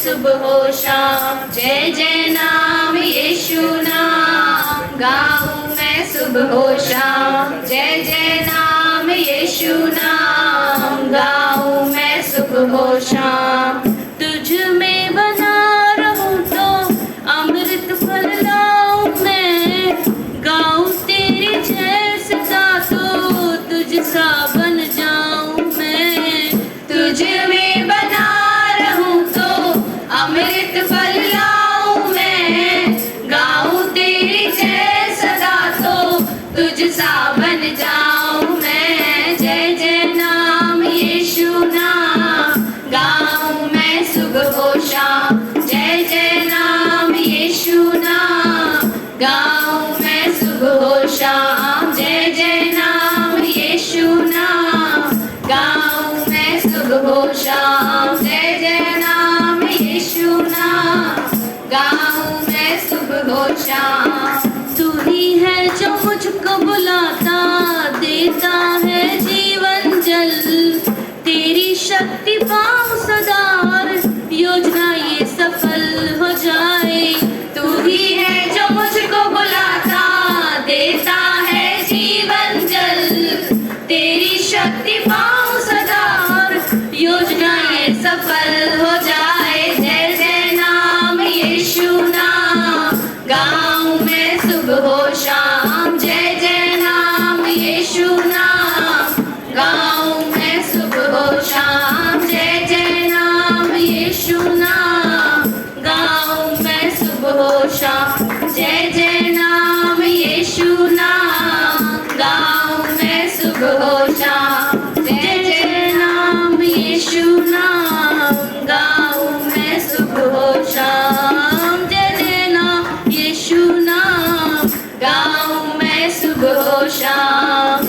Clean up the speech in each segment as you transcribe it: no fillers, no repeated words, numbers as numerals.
सुबह शाम, जय जय नाम यीशु नाम गाऊं मैं सुबह शाम, जय जय नाम यीशु नाम गाऊं मैं सुबह शाम। तुझ में बना रहूं तो अमृत फल लाऊं मैं, गाऊं तेरी जय सदा तो तुझ सा बन जाऊं मैं। तुझ में बना रहूं तो अमृत फल लाऊं मैं, गाऊं तेरी जय सदा तो तुझ सा बन जाऊं मैं। जय जय नाम यीशु नाम गाऊं मैं सुबह शाम, जय जय नाम यीशु नाम गाऊं मैं सुबह शाम, जय जय नाम यीशु नाम गाऊं मैं सुबह शाम, जय जय नाम यीशु नाम गाऊं मैं सुबह शाम। तू ही है जो मुझको बुलाता, देता है जीवन जल, तेरी शक्ति पाऊं सदा और योजना ये सफल हो जाए। तू ही है जो मुझको बुलाता, देता है जीवन जल, तेरी शक्ति पाऊं सदा और योजना ये सफल हो जाए। जय जय नाम यीशु नाम गाऊं मैं सुबह शाम, जय जय नाम यीशु नाम गाऊं मैं सुबह शाम, जय जय नाम यीशु नाम गाऊं मैं सुबह शाम, जय जय नाम यीशु नाम गाऊं मैं सुबह शाम, जय जय नाम यीशु नाम गाऊं मैं सुबह शाम, जय जय नाम यीशु नाम गाऊं मैं सुबह शाम।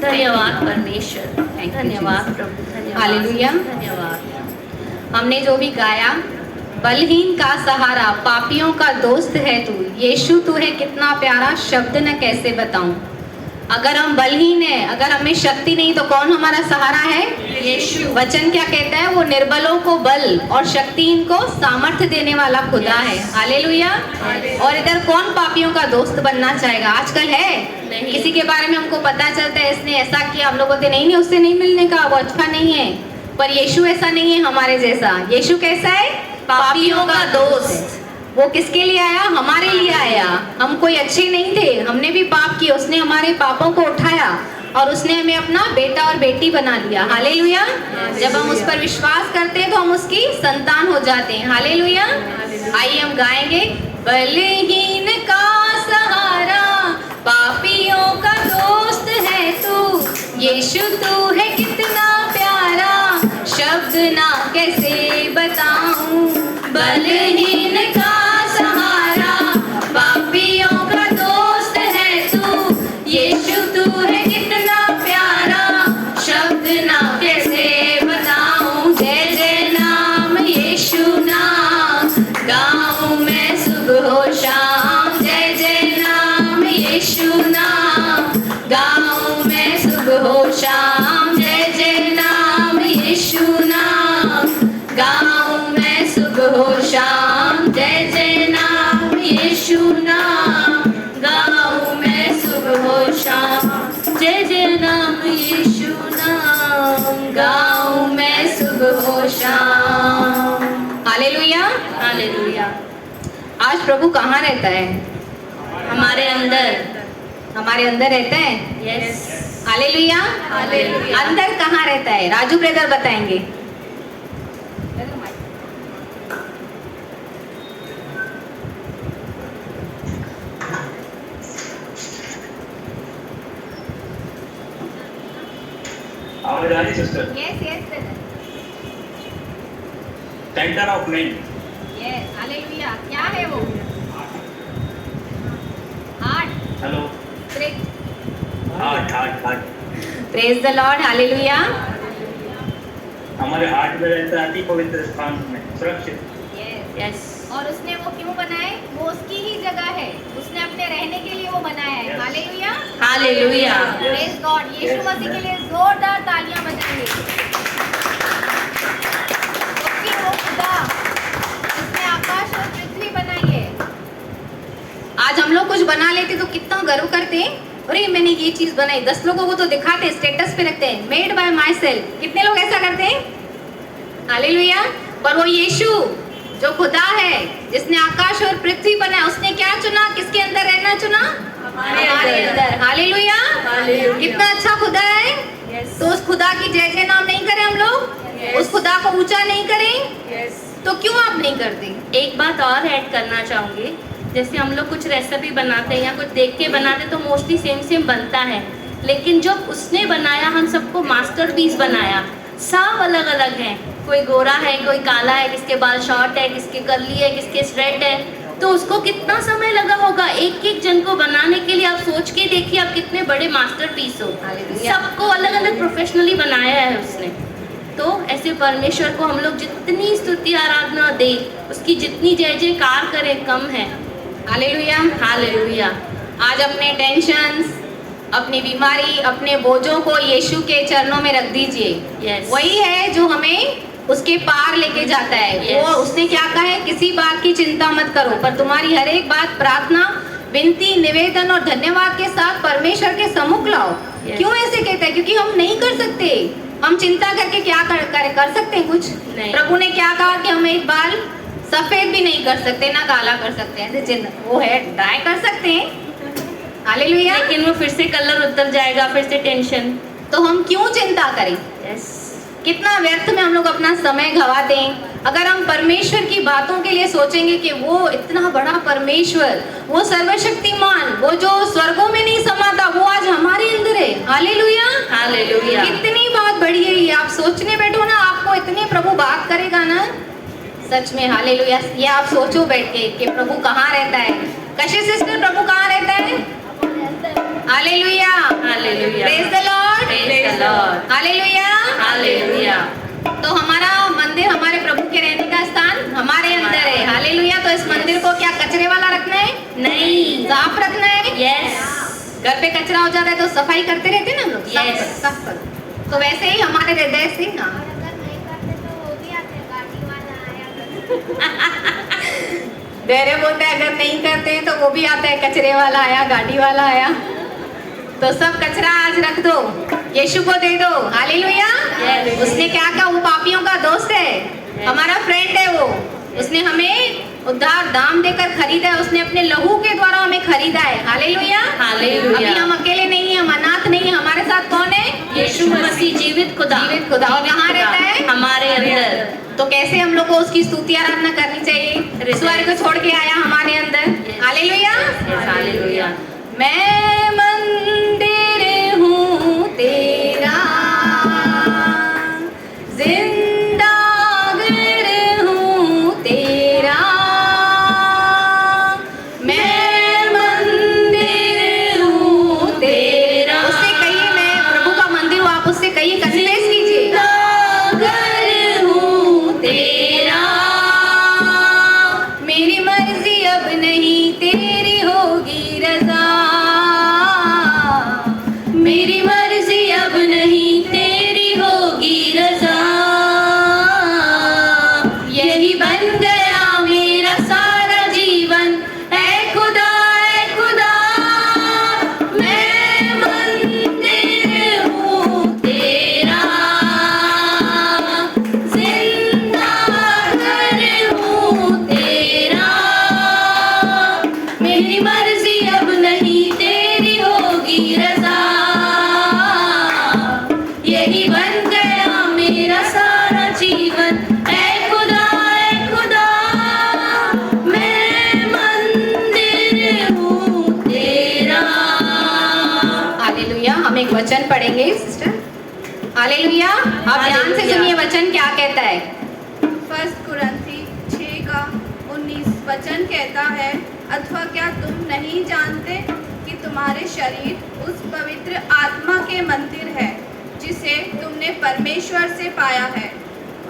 धन्यवाद परमेश्वर, धन्यवाद प्रभु, धन्यवाद हालेलुया, धन्यवाद। हमने जो भी गाया, बलहीन का सहारा, पापियों का दोस्त है तू, यीशु तू है कितना प्यारा, शब्द न कैसे बताऊं। अगर हम बलहीन है, अगर हमें शक्ति नहीं तो कौन हमारा सहारा है? यीशु। वचन क्या कहता है? वो निर्बलों को बल और शक्तिहीन को सामर्थ्य देने वाला खुदा है। हालेलुया। और इधर कौन पापियों का दोस्त बनना चाहेगा? आजकल है नहीं। किसी के बारे में हमको पता चलता है इसने ऐसा किया, हम लोग बोलते नहीं उससे नहीं मिलने का, वो अच्छा नहीं है। पर यीशु ऐसा नहीं है हमारे जैसा। यीशु कैसा है? पापियों का दोस्त। वो किसके लिए आया? हमारे लिए आया। हम कोई अच्छे नहीं थे, हमने भी पाप किए, उसने हमारे पापों को उठाया और उसने हमें अपना बेटा और बेटी बना लिया। हालेलुया। जब हम उस पर विश्वास करते हैं तो हम उसकी संतान हो जाते हैं। हालेलुया। आइए हम गाएंगे, बलहीन का सहारा, पापियों का दोस्त है तू, यीशु तू है कितना प्यारा, शब्द ना कैसे बताऊं। बलहीन का सहारा, पापियों का दोस्त है तू, यीशु तू है कितना प्यारा, शब्द ना कैसे बताऊं। जय जय नाम यीशु नाम गाऊं मैं सुबह शाम, जय जय नाम यीशु नाम गाऊं मैं सुबह शाम, जय जय नाम यीशु नाम गाऊं मैं सुबह शाम, जय जय नाम यीशु नाम गाऊं मैं सुबह शाम, जय जय नाम यीशु नाम गाऊं मैं सुबह शाम। Hallelujah, hallelujah. आज प्रभु कहाँ रहता है? हमारे अंदर। हमारे अंदर रहता है। यस। Hallelujah, hallelujah. अंदर कहाँ रहता है? राजू ब्रदर बताएंगे। आवाज आ रही sister? Yes yes brother. Centre of main. Yes, hallelujah. क्या है वो? Heart. Hello. Heart heart heart. Praise the Lord, hallelujah. हमारे हार्ट में रहता है अति पवित्र स्थान में सुरक्षित। Yes yes. और उसने वो क्यों बनाए? वो उसकी ही जगह है, उसने अपने रहने के लिए वो बनाया है। Hallelujah, hallelujah. Praise God. Yeshu Masih के लिए जोरदार तालियां बजाएंगे। क्योंकि वो खुदा गर्व करते हैं, अरे मैंने ये चीज बनाई, 10 लोगों को तो दिखाते, स्टेटस पे रखते हैं, मेड बाय माई सेल्फ। कितने लोग ऐसा करते हैं? हालेलुया। पर वो यीशु जो खुदा है, जिसने आकाश और पृथ्वी बनाया, उसने क्या चुना? किसके अंदर रहना चुना? हमारे अंदर। हालेलुया। कितना अच्छा खुदा है। तो उस खुदा की जय जय नाम नहीं करें हम लोग? उस खुदा को ऊंचा नहीं करें? तो क्यों आप नहीं करते? एक बात और ऐड करना चाहूँगी, जैसे हम लोग कुछ रेसिपी बनाते हैं या कुछ देख के बनाते तो मोस्टली सेम सेम बनता है, लेकिन जब उसने बनाया, हम सबको मास्टरपीस बनाया, सब अलग अलग हैं, कोई गोरा है, कोई काला है, किसके बाल शॉर्ट है, किसके कर्ली है, किसके स्ट्रेट है, तो उसको कितना समय लगा होगा एक एक जन को बनाने के लिए। आप सोच के देखिए, आप कितने बड़े मास्टरपीस हो। सबको अलग अलग प्रोफेशनली बनाया है उसने। तो ऐसे परमेश्वर को हम लोग जितनी स्तुति आराधना दे, उसकी जितनी जय जयकार करें कम है। हालेलुया। हालेलुया। आज अपने टेंशन्स, अपनी बीमारी, अपने बोझों को यीशु के चरणों में रख दीजिए। Yes. वही है जो हमें उसके पार लेके जाता है। Yes. वो उसने क्या कहा है? किसी बात की चिंता मत करो, पर तुम्हारी हर एक बात प्रार्थना, विनती, निवेदन और धन्यवाद के साथ परमेश्वर के सम्मुख लाओ। Yes. क्यों ऐसे कहता है? क्योंकि हम नहीं कर सकते। हम चिंता करके क्या कर सकते हैं? कुछ नहीं। प्रभु ने क्या कहा कि हम एक बाल सफेद भी नहीं कर सकते, ना काला कर सकते हैं, वो है ड्राई कर सकते हैं। हालेलुया। लेकिन वो फिर से कलर उतर जाएगा, फिर से टेंशन। तो हम क्यों चिंता करें? यस। कितना व्यर्थ में हम लोग अपना समय गवाते हैं। अगर हम परमेश्वर की बातों के लिए सोचेंगे कि वो इतना बड़ा परमेश्वर, वो सर्वशक्तिमान, वो जो स्वर्गों में नहीं समाता, वो आज हमारे अंदर है। हालेलुया। हालेलुया। कितनी बात बड़ी है ये। आप सोचने बैठो ना, आपको इतनी प्रभु बात करेगा ना, सच में। हालेलुया। ये आप सोचो बैठ के कि प्रभु कहाँ रहता है। कशी सिस्टर, प्रभु कहाँ रहता है? Hallelujah. Hallelujah. Praise the Lord. Praise the Lord. Hallelujah. Hallelujah. तो हमारा मंदिर, हमारे प्रभु के रहने का स्थान हमारे अंदर है। हालेलुया। तो इस मंदिर को क्या कचरे वाला रखना है? नहीं, साफ रखना है। यस। घर पे कचरा हो जाता है तो सफाई करते रहते हैं ना हम लोग। साफ Yes. करो, साफ करो। तो वैसे ही हमारे हृदय से ना, धैर्य बोलते हैं अगर नहीं करते हैं तो वो भी आता है, कचरे वाला आया, गाड़ी वाला आया। तो सब कचरा आज रख दो, यीशु को दे दो। हालेलुया। Yes. उसने क्या कहा? वो पापियों का दोस्त है, हमारा फ्रेंड है वो। उसने हमें उद्धार दाम देकर खरीदा है, उसने अपने लहू के द्वारा हमें खरीदा है। हालेलुया। हालेलुया। अभी हम अकेले नहीं हैं, हम अनाथ नहीं हैं, हमारे साथ कौन है? यीशु मसीह जीवित खुदा। जीवित खुदा। और कहाँ रहता है? हमारे अंदर। तो कैसे हम लोग को उसकी स्तुति आराधना करनी चाहिए? स्वर्ग को छोड़ के आया हमारे अंदर। हालेलुया। हालेलुया। मैं मंदिर हूँ तेरा, जिंदा घर हूँ तेरा। मैं मंदिर हूँ तेरा। उससे कहिए मैं प्रभु का मंदिर हूँ। आप उससे कहिए, कन्फेस कीजिए। घर हूँ तेरा, मेरी मर्जी अब नहीं तेरी होगी रजा। मेरी मर्जी अब नहीं तेरी होगी रजा। यही बन गया मेरा सारा जीवन। ऐ खुदा, ऐ खुदा, मैं मंदिर हूँ तेरा, जिंदा घर हूँ तेरा। मेरी मर्जी अब नहीं तेरी होगी रजा। यही बन गया मेरा सारा जीवन। ऐ खुदा, ऐ खुदा, मैं मंदिर हूँ तेरा। हालेलुया। हम एक वचन पढ़ेंगे सिस्टर। हालेलुया। आप ध्यान से सुनिए वचन क्या कहता है। फर्स्ट कुरिन्थी 6:19 वचन कहता है, अथवा क्या तुम नहीं जानते कि तुम्हारे शरीर उस पवित्र आत्मा के मंदिर है जिसे तुमने परमेश्वर से पाया है,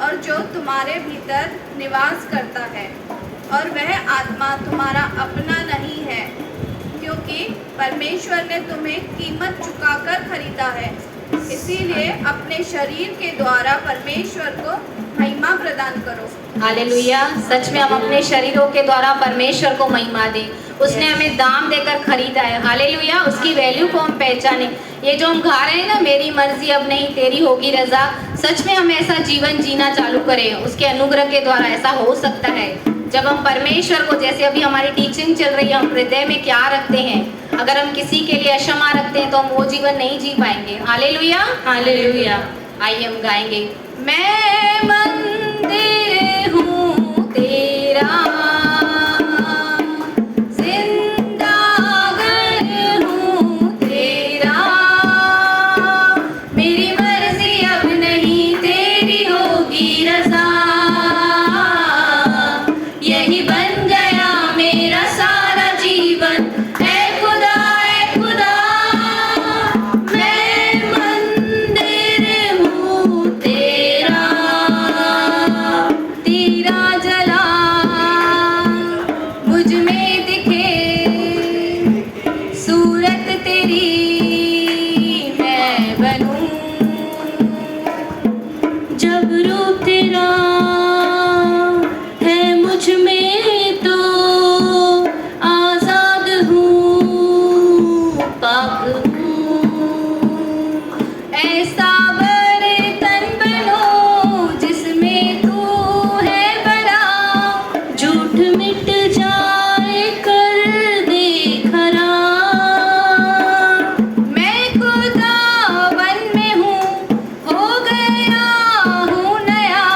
और जो तुम्हारे भीतर निवास करता है, और वह आत्मा तुम्हारा अपना नहीं है, क्योंकि परमेश्वर ने तुम्हें कीमत चुकाकर खरीदा है। इसीलिए अपने शरीर के द्वारा परमेश्वर को महिमा प्रदान करो। हालेलुया। सच में हम अपने शरीरों के द्वारा परमेश्वर को महिमा दें। उसने हमें दाम देकर खरीदा है। हालेलुया। उसकी वैल्यू को हम पहचाने। ये जो हम गा रहे हैं ना, मेरी मर्जी अब नहीं तेरी होगी रजा, सच में हम ऐसा जीवन जीना चालू करें। उसके अनुग्रह के द्वारा ऐसा हो सकता है जब हम परमेश्वर को, जैसे अभी हमारी टीचिंग चल रही है, हम हृदय में क्या रखते हैं। अगर हम किसी के लिए क्षमा रखते हैं तो हम वो जीवन नहीं जी पाएंगे। हालेलुया। हालेलुया। आइए हम गाएंगे। मैं मंदिर हूँ तेरा, जिंदा घर हूँ तेरा, मेरी मर्जी अब नहीं तेरी होगी रजा, यही बन गया मेरा सारा जीवन। ऐ खुदा, ऐ खुदा, मैं मंदिर हूँ तेरा, तेरा जला मुझ में दिखे, सूरत तेरी मैं बनूं। जब रूप तेरा है मुझ में तो आजाद हूँ, पाक हूँ। ऐसा बर्तन बनो जिसमें तू है बड़ा, झूठ मिट जाए कर दे खरा। मैं खुदावन में हूँ, हो गया हूँ नया,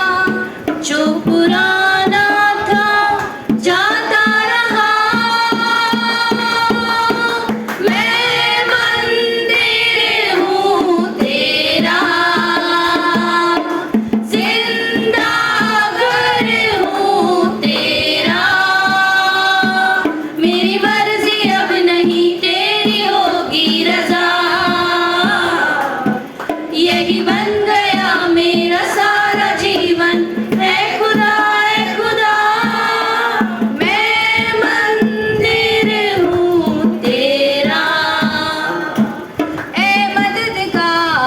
जो पुराना था जाता रहा। मैं मंदिर हूँ तेरा, जिंदा घर हूँ तेरा, मेरी मर्जी अब नहीं तेरी होगी रजा, यही बन गया मेरा सारा जीवन। है खुदा, है खुदा, मैं मंदिर हूँ तेरा। ऐ मददगार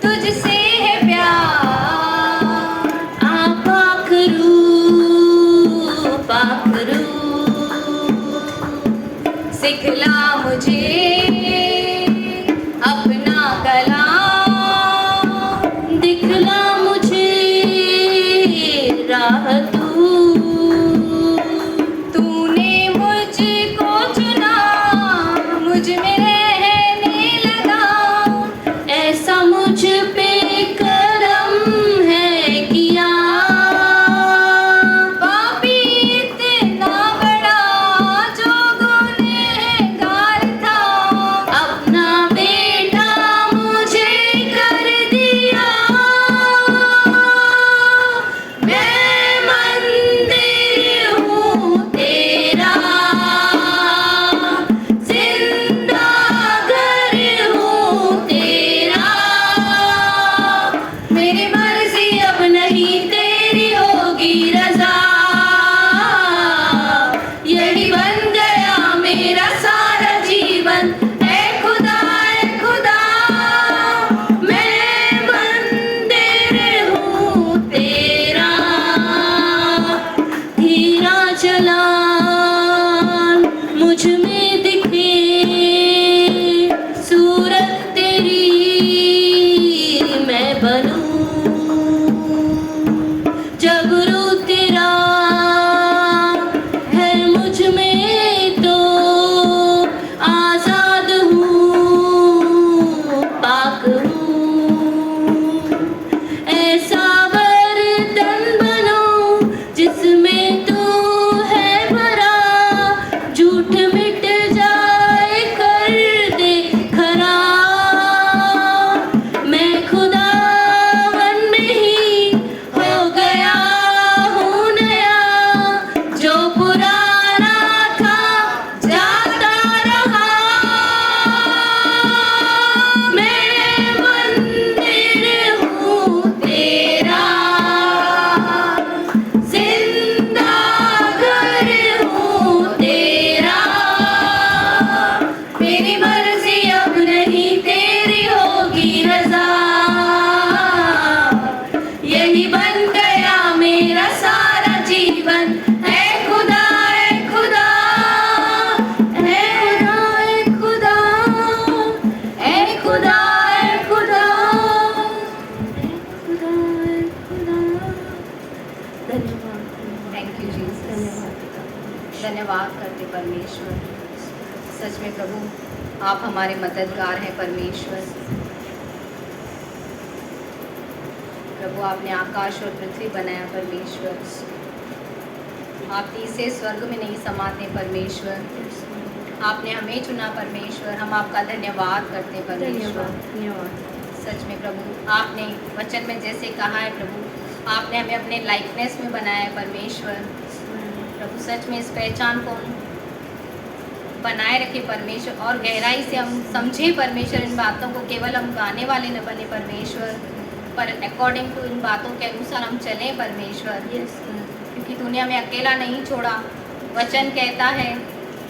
तुझसे है प्यार, आ पाखरू, पाखरू। सिखला मुझे अपना कलाम, दिखला मुझे राह तू। तूने मुझको चुना, मुझ में रहने लगा, ऐसा मुझ पे करम है किया। पापी इतना बड़ा जो गुनहगार था, अपना बेटा मुझे कर दिया। मैं मंदिर हूँ तेरा, जिंदा घर हूँ तेरा, मेरी मर्जी अब नहीं तेरी होगी रजा, यही बन गया मेरा सारा जीवन। ऐ खुदा, ऐ खुदा, मैं मंदिर हूँ तेरा, धीरा चला मुझ में दिखे, सूरत तेरी मैं बनूं। जब रूप तेरा है मुझ में तो आजाद हूँ, पाक हूँ। ऐसा बर्तन बनो जिसमें तू है भरा, झूठ मिट जाए कर दे खरा। मैं खुदावन में धन्यवाद करते परमेश्वर। सच में प्रभु आप हमारे मददगार हैं परमेश्वर। प्रभु आपने आकाश और पृथ्वी बनाया परमेश्वर। आप तीसरे स्वर्ग में नहीं समाते परमेश्वर। आपने हमें चुना परमेश्वर। हम आपका धन्यवाद करते परमेश्वर। धन्यवाद। सच में प्रभु आपने वचन में जैसे कहा है प्रभु, आपने हमें अपने लाइकनेस में बनाया है परमेश्वर। प्रभु सच में इस पहचान को हम बनाए रखे परमेश्वर और गहराई से हम समझे परमेश्वर इन बातों को। केवल हम गाने वाले न बने परमेश्वर, पर अकॉर्डिंग टू इन बातों के अनुसार हम चलें परमेश्वर। क्योंकि तूने हमें अकेला नहीं छोड़ा। वचन कहता है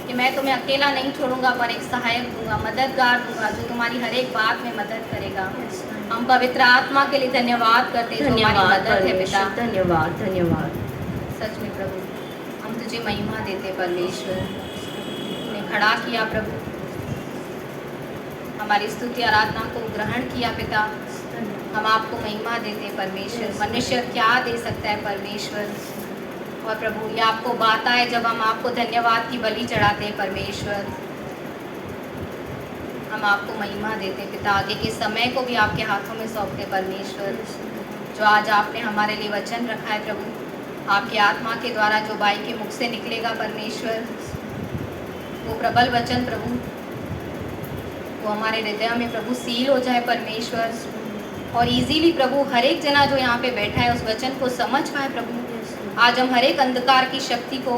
कि मैं तुम्हें अकेला नहीं छोड़ूंगा, पर एक सहायक दूंगा, मददगार दूंगा, जो तुम्हारी हर एक बात में मदद करेगा। हम पवित्र आत्मा के लिए धन्यवाद करते हैं जो हमारी धन्यवाद मदद है पिता। परमेश्वर, धन्यवाद धन्यवाद। सच में प्रभु हम तुझे महिमा देते परमेश्वर। तूने खड़ा किया प्रभु, हमारी स्तुति आराधना को ग्रहण किया पिता। हम आपको महिमा देते परमेश्वर। मनुष्य क्या दे सकता है परमेश्वर, और प्रभु ये आपको बात आए जब हम आपको धन्यवाद की बलि चढ़ाते हैं परमेश्वर। हम आपको महिमा देते पिता। आगे के समय को भी आपके हाथों में सौंपते परमेश्वर। जो आज आपने हमारे लिए वचन रखा है प्रभु, आपकी आत्मा के द्वारा जो बाई के मुख से निकलेगा परमेश्वर, वो प्रबल वचन प्रभु वो हमारे हृदय में प्रभु सील हो जाए परमेश्वर। और इजीली प्रभु हर एक जना जो यहाँ पे बैठा है उस वचन को समझ पाए प्रभु। आज हम हर एक अंधकार की शक्ति को,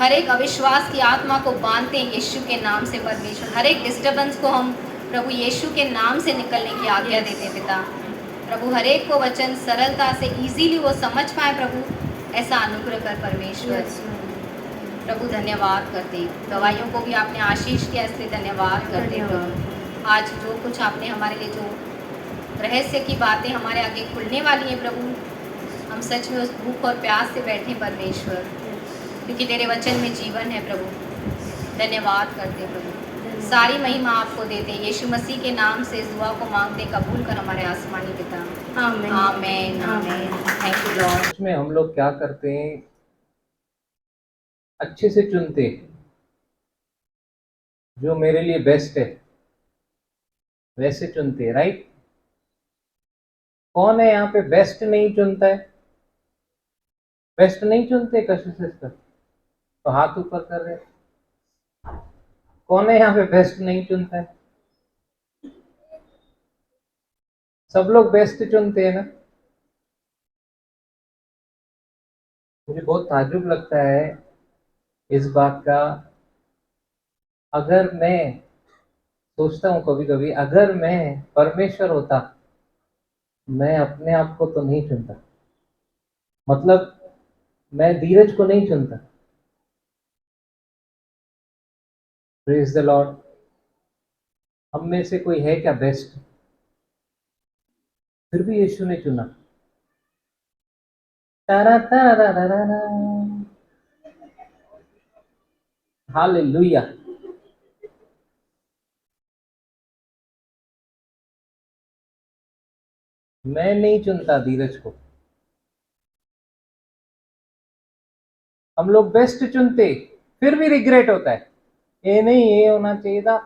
हर एक अविश्वास की आत्मा को बांधते हैं यीशु के नाम से परमेश्वर। हर एक डिस्टर्बेंस को हम प्रभु यीशु के नाम से निकलने की आज्ञा देते हैं पिता। प्रभु हर एक को वचन सरलता से इजीली वो समझ पाए प्रभु, ऐसा अनुग्रह कर परमेश्वर। प्रभु धन्यवाद करते, दवाइयों को भी आपने आशीष किया इसलिए धन्यवाद करते प्रभु। आज जो कुछ आपने हमारे लिए जो रहस्य की बातें हमारे आगे खुलने वाली हैं प्रभु, हम सच में उस भूख और प्यास से बैठे परमेश्वर, क्योंकि तेरे वचन में जीवन है प्रभु। धन्यवाद करते प्रभु। सारी महिमा आपको देते यीशु मसीह के नाम से इस दुआ को मांगते, कबूल कर हमारे आसमानी पिता। आमीन आमीन आमीन। Thank you Lord. इसमें हम लोग क्या करते हैं, अच्छे से चुनते हैं जो मेरे लिए बेस्ट है, वैसे चुनते हैं, राइट। कौन है यहाँ पे बेस्ट नहीं चुनता है? बेस्ट नहीं चुनते कशिश सिस्टर, तो हाथ ऊपर कर रहे। कौन है यहाँ पे बेस्ट नहीं चुनता है? सब लोग बेस्ट चुनते हैं ना। मुझे बहुत ताज्जुब लगता है इस बात का। अगर मैं सोचता हूँ कभी कभी, अगर मैं परमेश्वर होता, मैं अपने आप को तो नहीं चुनता। मतलब मैं धीरज को नहीं चुनता। Praise the Lord. हम में से कोई है क्या बेस्ट? फिर भी यीशु ने चुना। तारा तारा तारा, हालेलुया। मैं नहीं चुनता धीरज को। हम लोग बेस्ट चुनते, फिर भी रिग्रेट होता है। ये नहीं, ये होना चाहिए था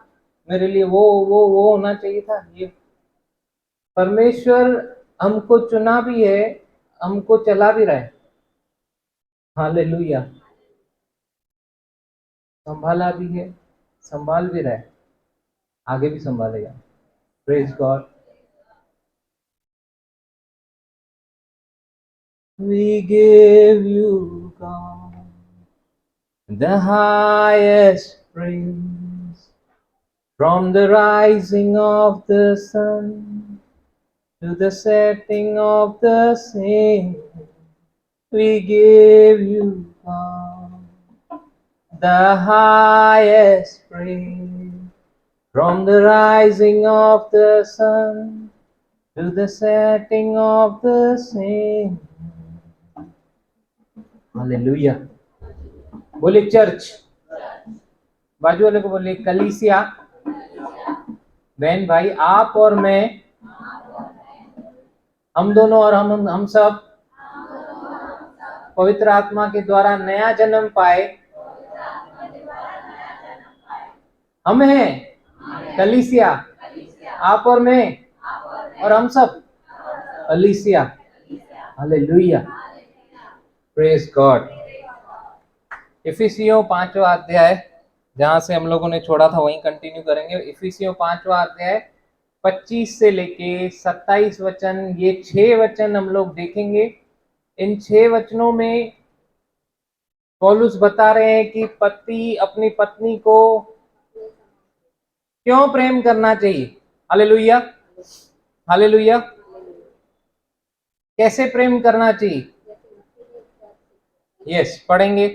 मेरे लिए, वो होना चाहिए था। ये परमेश्वर हमको चुना भी है, हमको चला भी रहा है। हालेलुया। संभाला भी है, संभाल भी रहा है, आगे भी संभालेगा। Praise God. We give you, God, the highest praise. From the rising of the sun to the setting of the same, we give you, God, the highest praise. From the rising of the sun to the setting of the same. Hallelujah. बोले church, बाजू वाले को बोले कलीसिया। बहन भाई, आप और मैं, हम दोनों और हम सब पवित्र आत्मा के द्वारा नया जन्म पाए हम हैं कलीसिया, आप और मैं और हम सब कलीसिया। Hallelujah, praise God. इफिसियों 5वां अध्याय, जहां से हम लोगों ने छोड़ा था वहीं कंटिन्यू करेंगे। इफिसियों 5वां अध्याय 25 से लेके 27 वचन, ये 6 वचन हम लोग देखेंगे। इन 6 वचनों में पौलुस बता रहे हैं कि पति अपनी पत्नी को क्यों प्रेम करना चाहिए। Hallelujah, hallelujah. कैसे प्रेम करना चाहिए, यस पढ़ेंगे।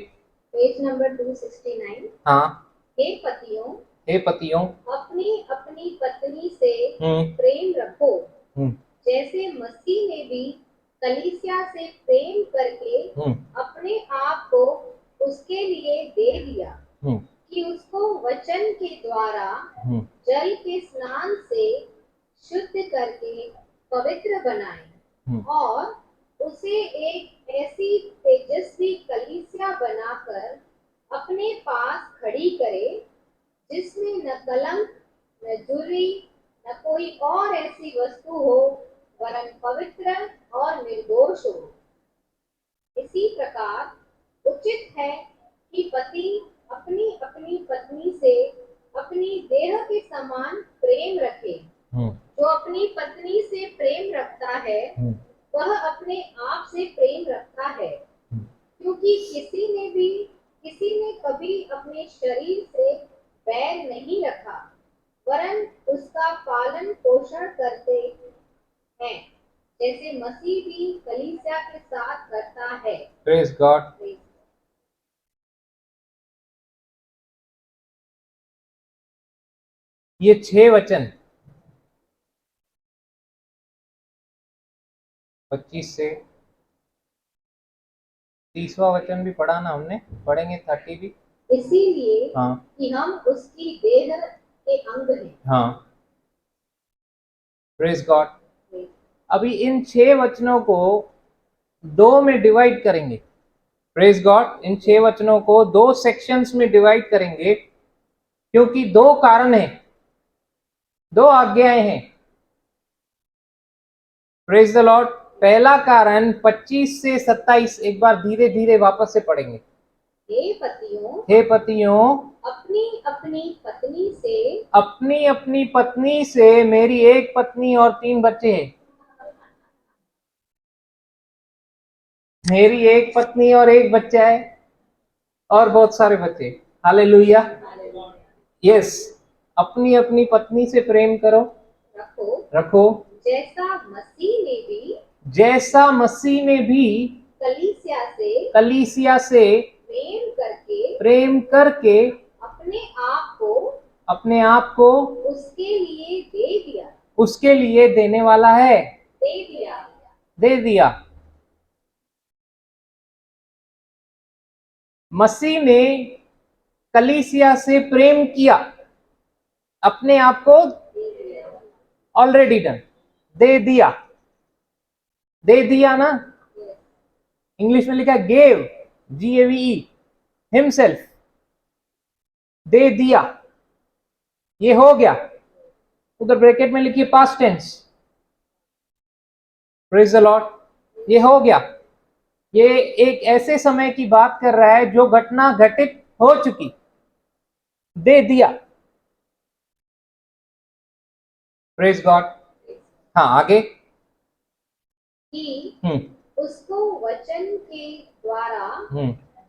Page number 269। हाँ। हे पतियों, हे पतियों, अपनी अपनी पत्नी से हम्म प्रेम रखो, हम्म जैसे मसीह ने भी कलीसिया से प्रेम करके हम्म अपने आप को उसके लिए दे दिया, हम्म कि उसको वचन के द्वारा हम्म जल के स्नान से शुद्ध करके पवित्र बनाए और उसे एक ऐसी तेजस्वी कलीसिया बनाकर अपने पास खड़ी करे, जिसमें न कलंक, न झुर्री, न कोई और ऐसी वस्तु हो, वरन पवित्र और निर्दोष हो। इसी प्रकार उचित है कि पति अपनी अपनी पत्नी से अपनी देह के समान प्रेम रखे। जो अपनी पत्नी से प्रेम रखता है वह अपने आप से प्रेम रखता है, क्योंकि किसी ने कभी अपने शरीर से बैर नहीं रखा, वरन उसका पालन पोषण करते हैं, जैसे मसीह भी कलीसिया के साथ करता है। Praise God. ये 6 वचन 25 से 30वां वचन भी पढ़ा ना हमने, पढ़ेंगे 30 भी। इसीलिए हाँ कि हम उसकी देह के अंग हैं। हाँ, प्रेज गॉड। अभी इन 6 वचनों को 2 में डिवाइड करेंगे। Praise God. इन 6 वचनों को 2 सेक्शंस में डिवाइड करेंगे, क्योंकि 2 कारण हैं, 2 आज्ञाएं हैं। Praise the Lord. पहला कारण 25 से 27, एक बार धीरे धीरे वापस से पढ़ेंगे। हे पतियों, हे पतियों, अपनी अपनी पत्नी से अपनी अपनी पत्नी से, मेरी एक पत्नी और 3 बच्चे हैं, मेरी एक पत्नी और 1 बच्चा है और बहुत सारे बच्चे। Hallelujah, yes. अपनी अपनी पत्नी से प्रेम करो, रखो जैसा मसीह ने भी कलीसिया से प्रेम करके अपने आप को उसके लिए देने वाला है, दे दिया। मसीह ने कलीसिया से प्रेम किया, अपने आप को ऑलरेडी डन, दे दिया। दे दिया ना, इंग्लिश में लिखा गेव, GAVE, हिमसेल्फ, दे दिया। ये हो गया, उधर ब्रैकेट में लिखिए past tense. Praise the Lord. ये हो गया। ये एक ऐसे समय की बात कर रहा है जो घटना घटित हो चुकी, दे दिया। Praise God. हाँ, आगे। कि उसको वचन के द्वारा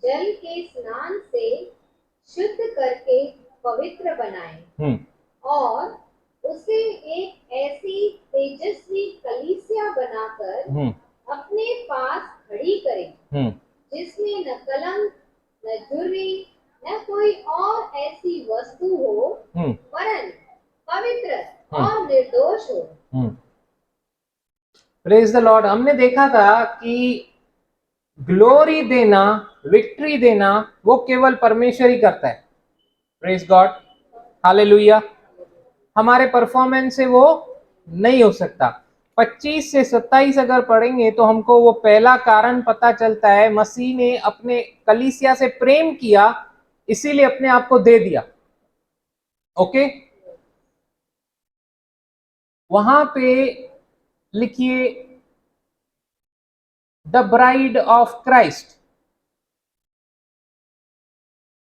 जल के स्नान से शुद्ध करके पवित्र बनाए और उसे एक ऐसी तेजस्वी कलीसिया बनाकर अपने पास खड़ी करे, जिसमें न कलंक, न झुर्री, न कोई और ऐसी वस्तु हो, वरन पवित्र और निर्दोष हो। Praise the Lord. हमने देखा था कि ग्लोरी देना, विक्ट्री देना, वो केवल परमेश्वर ही करता है। Praise God, hallelujah. हमारे परफॉर्मेंस से वो नहीं हो सकता। 25 से 27 अगर पढ़ेंगे तो हमको वो पहला कारण पता चलता है, मसीह ने अपने कलीसिया से प्रेम किया, इसीलिए अपने आप को दे दिया। ओके, वहां पे लिखिए द ब्राइड ऑफ क्राइस्ट,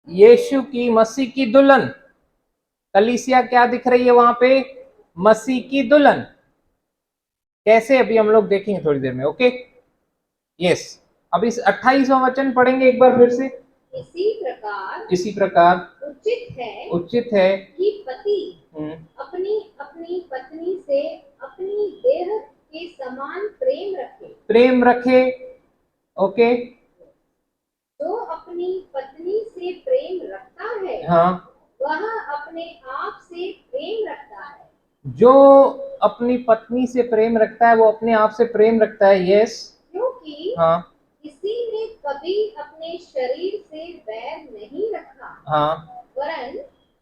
यीशु की, मसीह की दुल्हन। कलीसिया क्या दिख रही है वहां पे? मसीह की दुल्हन। कैसे, अभी हम लोग देखेंगे थोड़ी देर में। Okay, yes. अब इस 28वां वचन पढ़ेंगे एक बार फिर से। इसी प्रकार उचित है कि पति हम्म, अपनी अपनी पत्नी से अपनी देह के समान प्रेम रखे। ओके, जो अपनी पत्नी से प्रेम रखता है हाँ, वह अपने आप से प्रेम रखता है। जो अपनी पत्नी से प्रेम रखता है वो अपने आप से प्रेम रखता है। यस, क्योंकि हाँ, किसी ने कभी अपने शरीर से बैर नहीं रखा, हाँ, वरन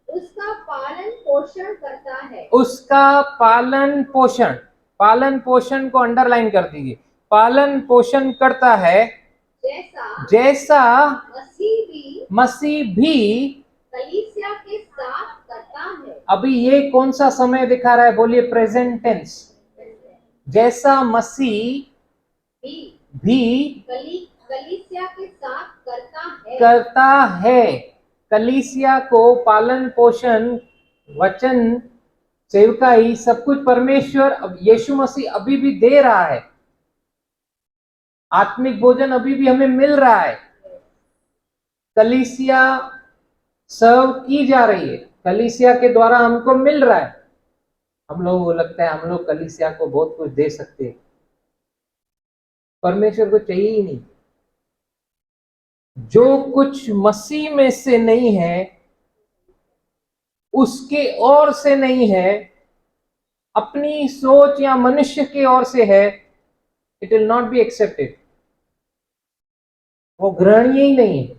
उसका पालन पोषण करता है। उसका पालन पोषण, पालन पोषण को अंडरलाइन कर दीजिए, पालन पोषण करता है, जैसा मसीह भी कलीसिया के साथ करता है। अभी ये कौन सा समय दिखा रहा है? बोलिए प्रेजेंट टेंस। जैसा मसीह भी कलीसिया के साथ करता है। कलीसिया को पालन पोषण, वचन, सेवकाई, सब कुछ परमेश्वर, अब यीशु मसीह अभी भी दे रहा है। आत्मिक भोजन अभी भी हमें मिल रहा है। कलीसिया सर्व की जा रही है, कलीसिया के द्वारा हमको मिल रहा है। हम लोगों को लगता है हम लोग कलीसिया को बहुत कुछ दे सकते हैं, परमेश्वर को चाहिए ही नहीं। जो कुछ मसीह में से नहीं है, उसके ओर से नहीं है, अपनी सोच या मनुष्य के ओर से है, it will not be accepted. वो ग्रहणीय ही नहीं है।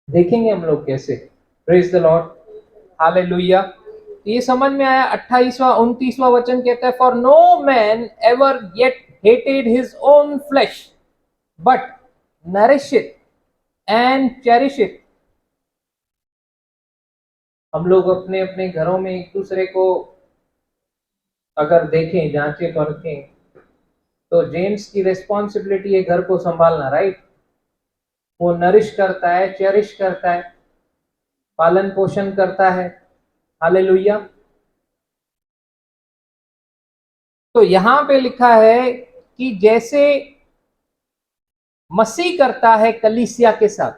देखेंगे हम लोग कैसे। Praise the Lord, hallelujah. ये समझ में आया। 28वां 29वां वचन कहता है, for no man ever yet hated his own flesh but nourish it and cherish it. हम लोग अपने अपने घरों में एक दूसरे को अगर देखें, जांचें परखें, तो जेम्स की रिस्पॉन्सिबिलिटी है घर को संभालना, राइट। वो नरिश करता है, चेरिश करता है, पालन पोषण करता है। हालेलुया। तो यहां पे लिखा है कि जैसे मसीह करता है कलीसिया के साथ,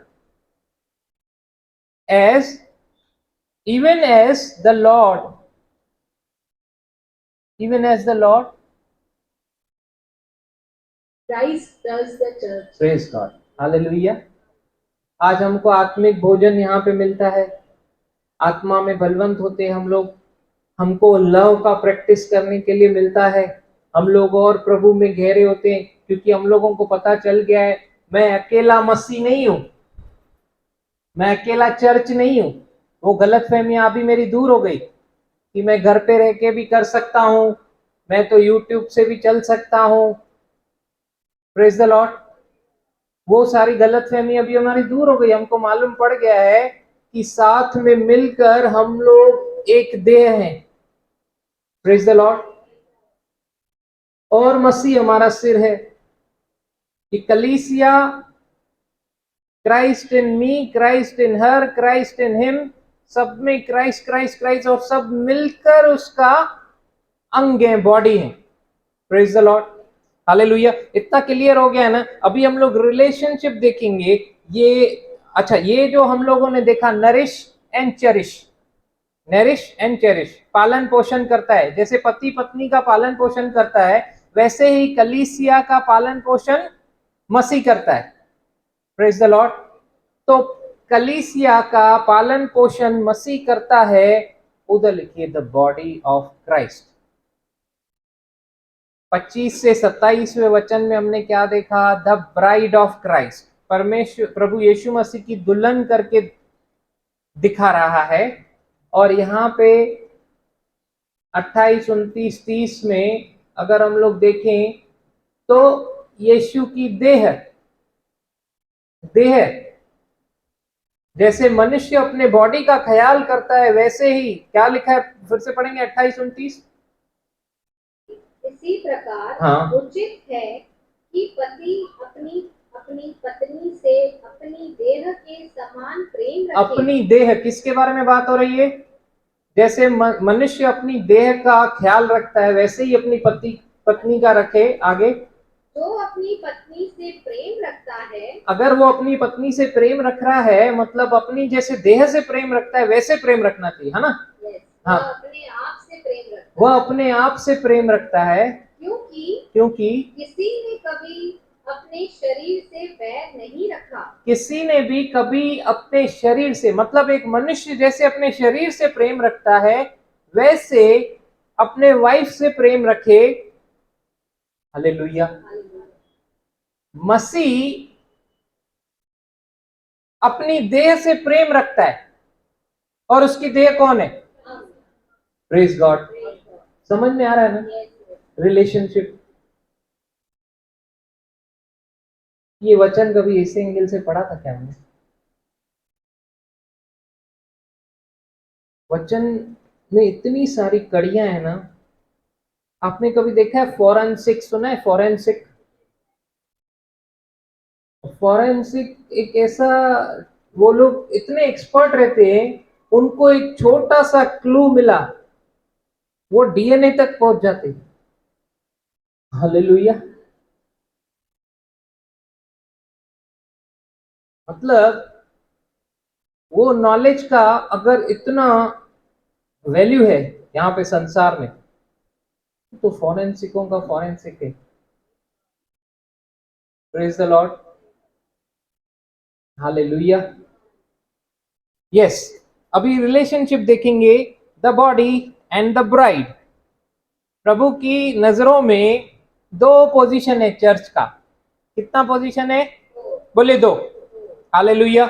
as even as the Lord, even as the Lord Christ does the church. Praise God, hallelujah. आज हमको आत्मिक भोजन यहाँ पे मिलता है, आत्मा में बलवंत होते हैं हम लोग, हमको लव का प्रैक्टिस करने के लिए मिलता है। हम लोग और प्रभु में गहरे होते हैं, क्योंकि हम लोगों को पता चल गया है मैं अकेला मसीह नहीं हूं, मैं अकेला चर्च नहीं हूं। वो गलतफहमियां अभी मेरी दूर हो गई कि मैं घर पे रह के भी कर सकता हूं, मैं तो यूट्यूब से भी चल सकता हूं। Praise the Lord. वो सारी गलतफहमी अभी हमारी दूर हो गई। हमको मालूम पड़ गया है कि साथ में मिलकर हम लोग एक देह हैं। Praise the Lord. और मसीह हमारा सिर है, कि कलीसिया, Christ in me, Christ in her, Christ in him, सब में क्राइस्ट क्राइस्ट क्राइस्ट, और सब मिलकर उसका अंग है, बॉडी है। Praise the Lord, hallelujah. इतना क्लियर हो गया है ना। अभी हम लोग रिलेशनशिप देखेंगे। ये अच्छा, ये जो हम लोगों ने देखा, nourish and cherish, nourish and cherish, पालन पोषण करता है। जैसे पति पत्नी का पालन पोषण करता है, वैसे ही कलीसिया का पालन पोषण मसीह करता है। Praise the Lord. तो कलीसिया का पालन पोषण मसीह करता है। उधर लिखिए द बॉडी ऑफ क्राइस्ट। 25 से 27वें वचन में हमने क्या देखा? द ब्राइड ऑफ क्राइस्ट, परमेश्वर प्रभु यीशु मसीह की दुल्हन करके दिखा रहा है। और यहाँ पे 28, 29, 30 में अगर हम लोग देखें तो यीशु की देह, देह जैसे मनुष्य अपने बॉडी का ख्याल करता है वैसे ही, क्या लिखा है, फिर से पढ़ेंगे 28-29। इसी प्रकार हाँ। उचित है कि पति अपनी अपनी पत्नी से अपनी देह के समान प्रेम रखे। अपनी देह, किसके बारे में बात हो रही है? जैसे मनुष्य अपनी देह का ख्याल रखता है वैसे ही अपनी पत्नी का रखे। आगे, जो अपनी पत्नी से प्रेम रखता है, अगर वो अपनी पत्नी से प्रेम रख रहा है मतलब अपनी जैसे देह से प्रेम रखता है वैसे प्रेम रखना चाहिए, है ना? हाँ। वह अपने आप से प्रेम रखता वह अपने आप से प्रेम रखता है क्योंकि किसी ने कभी अपने शरीर से बैर नहीं रखा। किसी ने भी कभी अपने शरीर से, मतलब एक मनुष्य जैसे अपने शरीर से प्रेम रखता है वैसे अपने वाइफ से प्रेम रखे। हालेलुया। मसीह अपनी देह से प्रेम रखता है और उसकी देह कौन है? Praise God. समझ में आ रहा है ना रिलेशनशिप? ये वचन कभी इस एंगल से पढ़ा था क्या हमने? वचन में इतनी सारी कड़ियां हैं ना। आपने कभी देखा है फॉरेंसिक, सुना है फॉरेंसिक? फॉरेंसिक एक ऐसा, वो लोग इतने एक्सपर्ट रहते हैं, उनको एक छोटा सा क्लू मिला वो डीएनए तक पहुंच जाते हैं। हालेलुया। मतलब वो नॉलेज का अगर इतना वैल्यू है यहाँ पे संसार में, तो फॉरेंसिकों का फॉरेंसिक है। Praise the Lord. Hallelujah. Yes, अभी रिलेशनशिप देखेंगे, the body and the bride. प्रभु की नजरों में दो पोजीशन है चर्च का। कितना पोजीशन है? बोले दो। हालेलुया।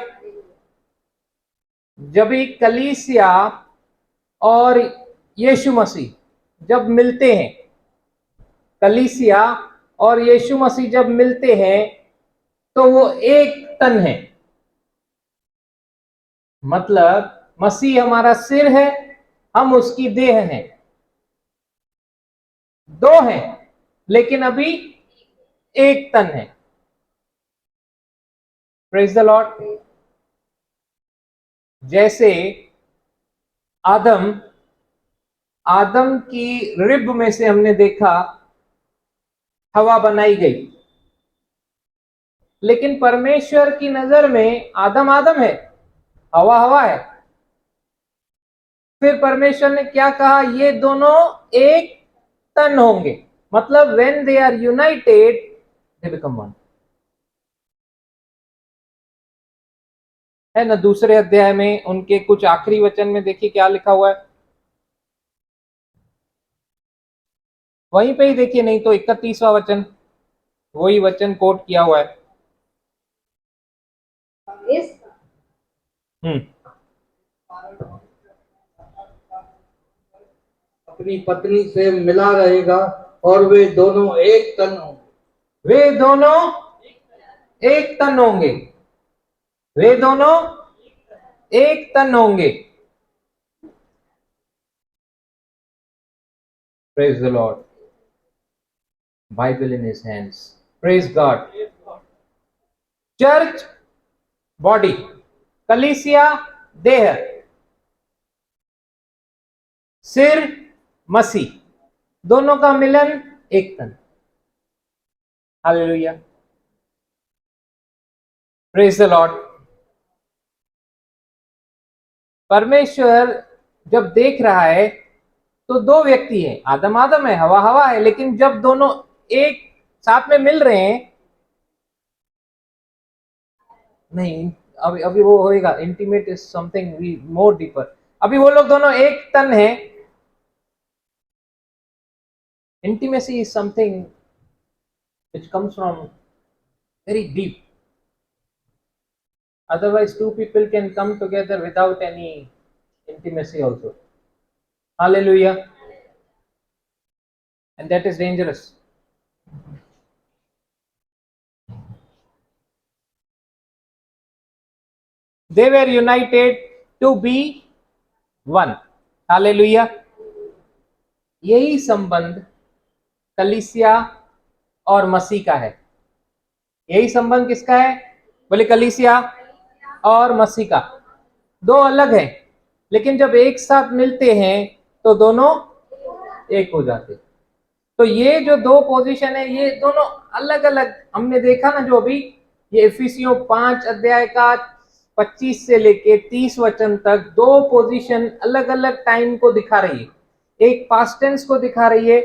जब भी कलीसिया और यीशु मसीह जब मिलते हैं, कलीसिया और यीशु मसीह जब मिलते हैं तो वो एक तन है। मतलब मसीह हमारा सिर है, हम उसकी देह हैं। दो हैं लेकिन अभी एक तन है। Praise the Lord. जैसे आदम की रिब में से हमने देखा हवा बनाई गई, लेकिन परमेश्वर की नजर में आदम आदम है, हवा हवा है। फिर परमेश्वर ने क्या कहा? ये दोनों एक तन होंगे। मतलब when they are united they become one. है ना? दूसरे अध्याय में उनके कुछ आखिरी वचन में देखिए क्या लिखा हुआ है, वहीं पे ही देखिए, नहीं तो 31वां वचन, वही वचन कोट किया हुआ है। अपनी पत्नी से मिला रहेगा और वे दोनों एक तन होंगे। वे दोनों एक तन होंगे। वे दोनों एक तन होंगे। Praise the Lord. Bible in his hands. Praise God. Church body, कलीसिया देह, सिर मसीह, दोनों का मिलन एक तन। हालेलुया। Praise the Lord. परमेश्वर जब देख रहा है तो दो व्यक्ति हैं, आदम आदम है, हवा हवा है, लेकिन जब दोनों एक साथ में मिल रहे हैं, नहीं, अभी अभी वो होएगा। Intimate is something we more deeper. अभी वो लोग दोनों एक तन है। Intimacy is something which comes from very deep. Otherwise, two people can come together without any intimacy also. Hallelujah. And that is dangerous. They were united to be one. Hallelujah. यही संबंध कलीसिया और मसीह का है। यही संबंध किसका है? बोले कलीसिया और मसीह का। दो अलग हैं, लेकिन जब एक साथ मिलते हैं तो दोनों एक हो जाते। तो ये जो दो पोजीशन है, ये दोनों अलग अलग हमने देखा ना। जो अभी ये इफिसियों 5 अध्याय का 25 से लेके 30 वचन तक दो पोजीशन अलग अलग टाइम को दिखा रही है। एक पास्ट टेंस को दिखा रही है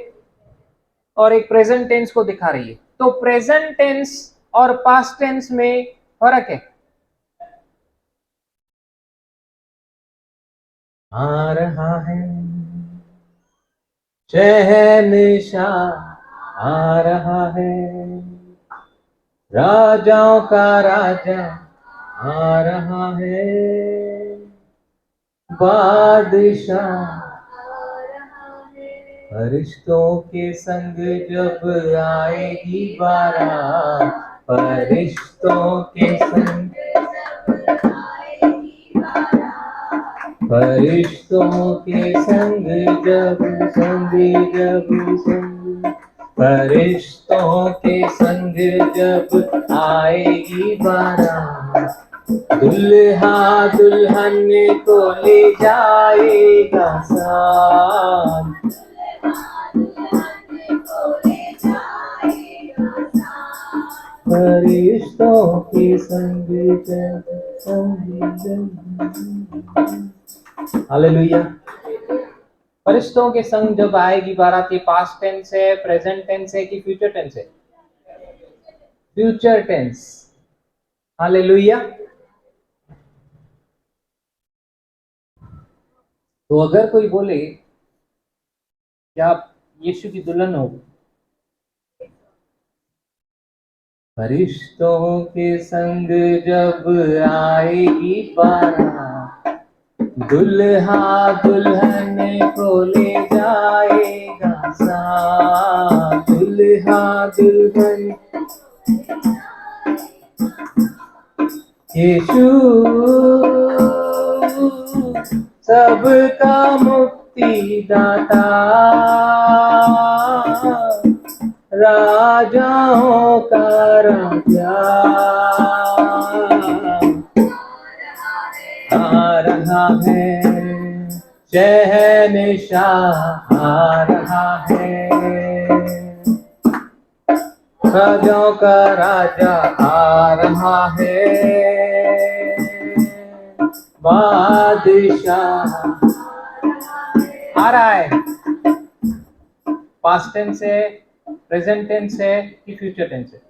और एक प्रेजेंट टेंस को दिखा रही है। तो प्रेजेंट टेंस और पास्ट टेंस में फर्क है। आ रहा है शहंशाह, आ रहा है राजाओं का राजा, आ रहा है बादशाह। फरिश्तों के संग जब आएगी बारात, फरिश्तों के संग, फरिश्तों के संग जब फरिश्तों के संग जब आएगी बारात, दुल्हा दुल्हन को ले जाएगा साथ। फरिश्तों के संग हालेलुया। फरिश्तों के संग जब आएगी बारात, ये पास्ट टेंस है, प्रेजेंट टेंस है कि फ्यूचर टेंस है? Future tense. हालेलुया। तो अगर कोई बोले कि आप यीशु की दुल्हन हो, फरिश्तों के संग जब आएगी बारात, दुल्हा दुल्हन को ले जाएगा साथ। दुल्हा दुल्हन यीशु सबका मुक्ति दाता, राजाओं का राजा, आ रहा है शहंशाह, आ रहा है राजाओं का राजा, आ रहा है बादशाह। आ रहा है। पास्ट टेंस है, प्रेजेंट टेंस है कि फ्यूचर टेंस है?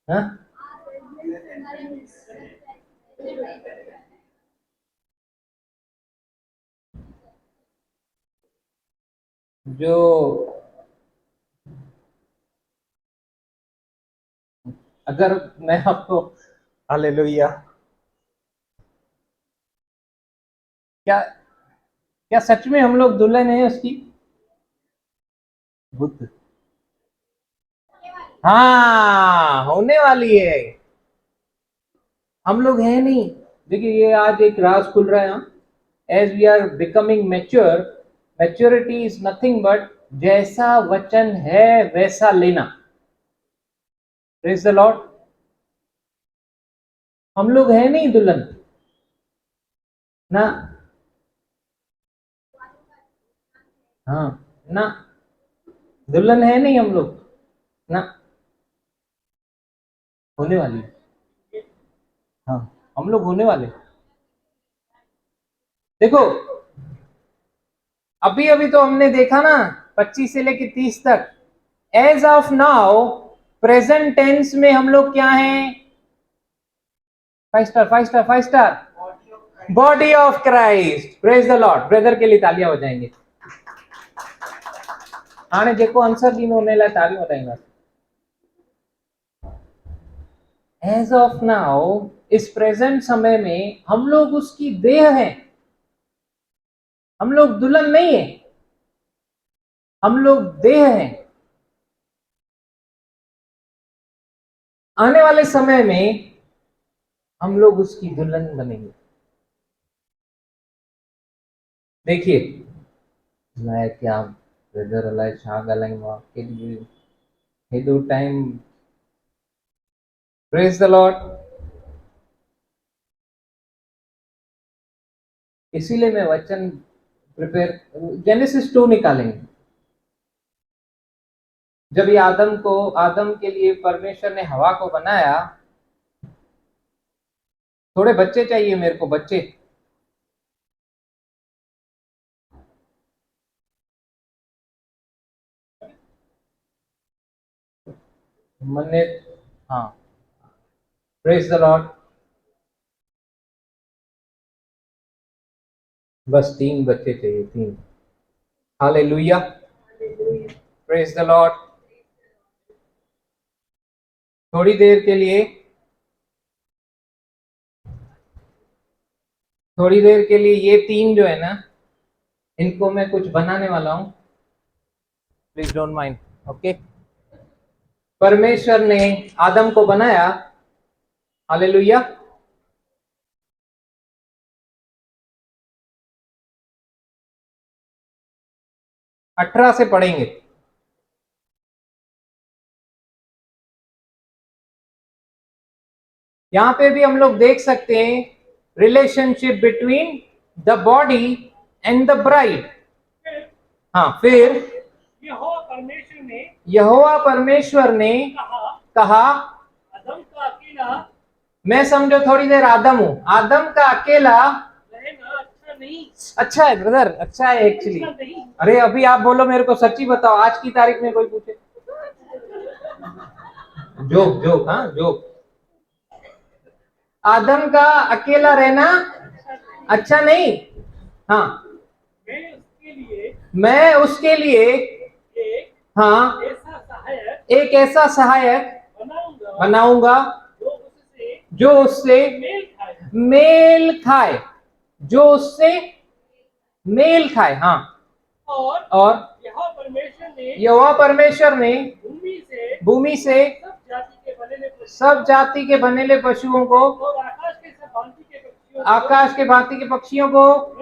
हाँ? जो अगर मैं आपको हालेलुया, क्या क्या सच में हम लोग दुल्हन है उसकी? बुद्ध, हाँ, होने वाली है। हम लोग हैं नहीं। देखिए, ये आज एक राज खुल रहा है। As we are becoming mature, maturity is nothing but जैसा वचन है वैसा लेना। Praise the Lord. हम लोग हैं नहीं दुल्हन ना, हाँ ना, दुल्हन है नहीं हम लोग ना, होने वाली। हाँ, हम लोग होने वाले। देखो, अभी अभी तो हमने देखा ना 25 से लेके 30 तक। As of now present tense में हम लोग क्या हैं? 5 star 5 star 5 star, body of Christ. Praise the Lord. Brother के लिए तालियां हो जाएंगे। आने जेको आंसर दी होने ला तालियां हो जाएंगे। एज ऑफ नाउ, इस प्रेजेंट समय में हम लोग उसकी देह हैं। हम लोग दुल्हन नहीं है। हम लोग देह हैं। आने वाले समय में हम लोग उसकी दुल्हन बनेंगे। देखिए, मैं क्या ब्रदर अलाय शाह गलाइमा के लिए Hindu time. Praise the Lord. इसीलिए मैं वचन प्रिपेयर, जेनेसिस 2 निकालेंगे। जब ये आदम के लिए परमेश्वर ने हवा को बनाया, थोड़े बच्चे चाहिए मेरे को, बच्चे। मन्ने, हाँ, प्रेज द लॉर्ड। बस 3 बच्चे चाहिए, 3। Hallelujah, praise the Lord. थोड़ी देर के लिए, ये 3 जो है ना, इनको मैं कुछ बनाने वाला हूं। Please don't mind, okay. परमेश्वर ने आदम को बनाया, हालेलुया। अठारह से पढ़ेंगे। यहां पे भी हम लोग देख सकते हैं relationship between the body and the bride. हाँ, फिर यहोवा परमेश्वर ने कहा, आदम का अकेला मैं समझो थोड़ी देर आदम हूं, आदम का अकेला रहना अच्छा नहीं, अच्छा है ब्रदर, अच्छा है एक्चुअली। अच्छा नहीं। अरे अभी आप बोलो मेरे को, सच्ची बताओ, आज की तारीख में कोई पूछे? जोक, हाँ जोक। आदम का अकेला रहना अच्छा नहीं। हाँ, मैं उसके लिए एक हाँ एक ऐसा सहायक बनाऊंगा जो उससे मेल खाए, जो उससे मेल खाए। हाँ, और यहोवा परमेश्वर ने भूमि से सब जाति के बनेले पशुओं को, और आकाश के भांति के पक्षियों को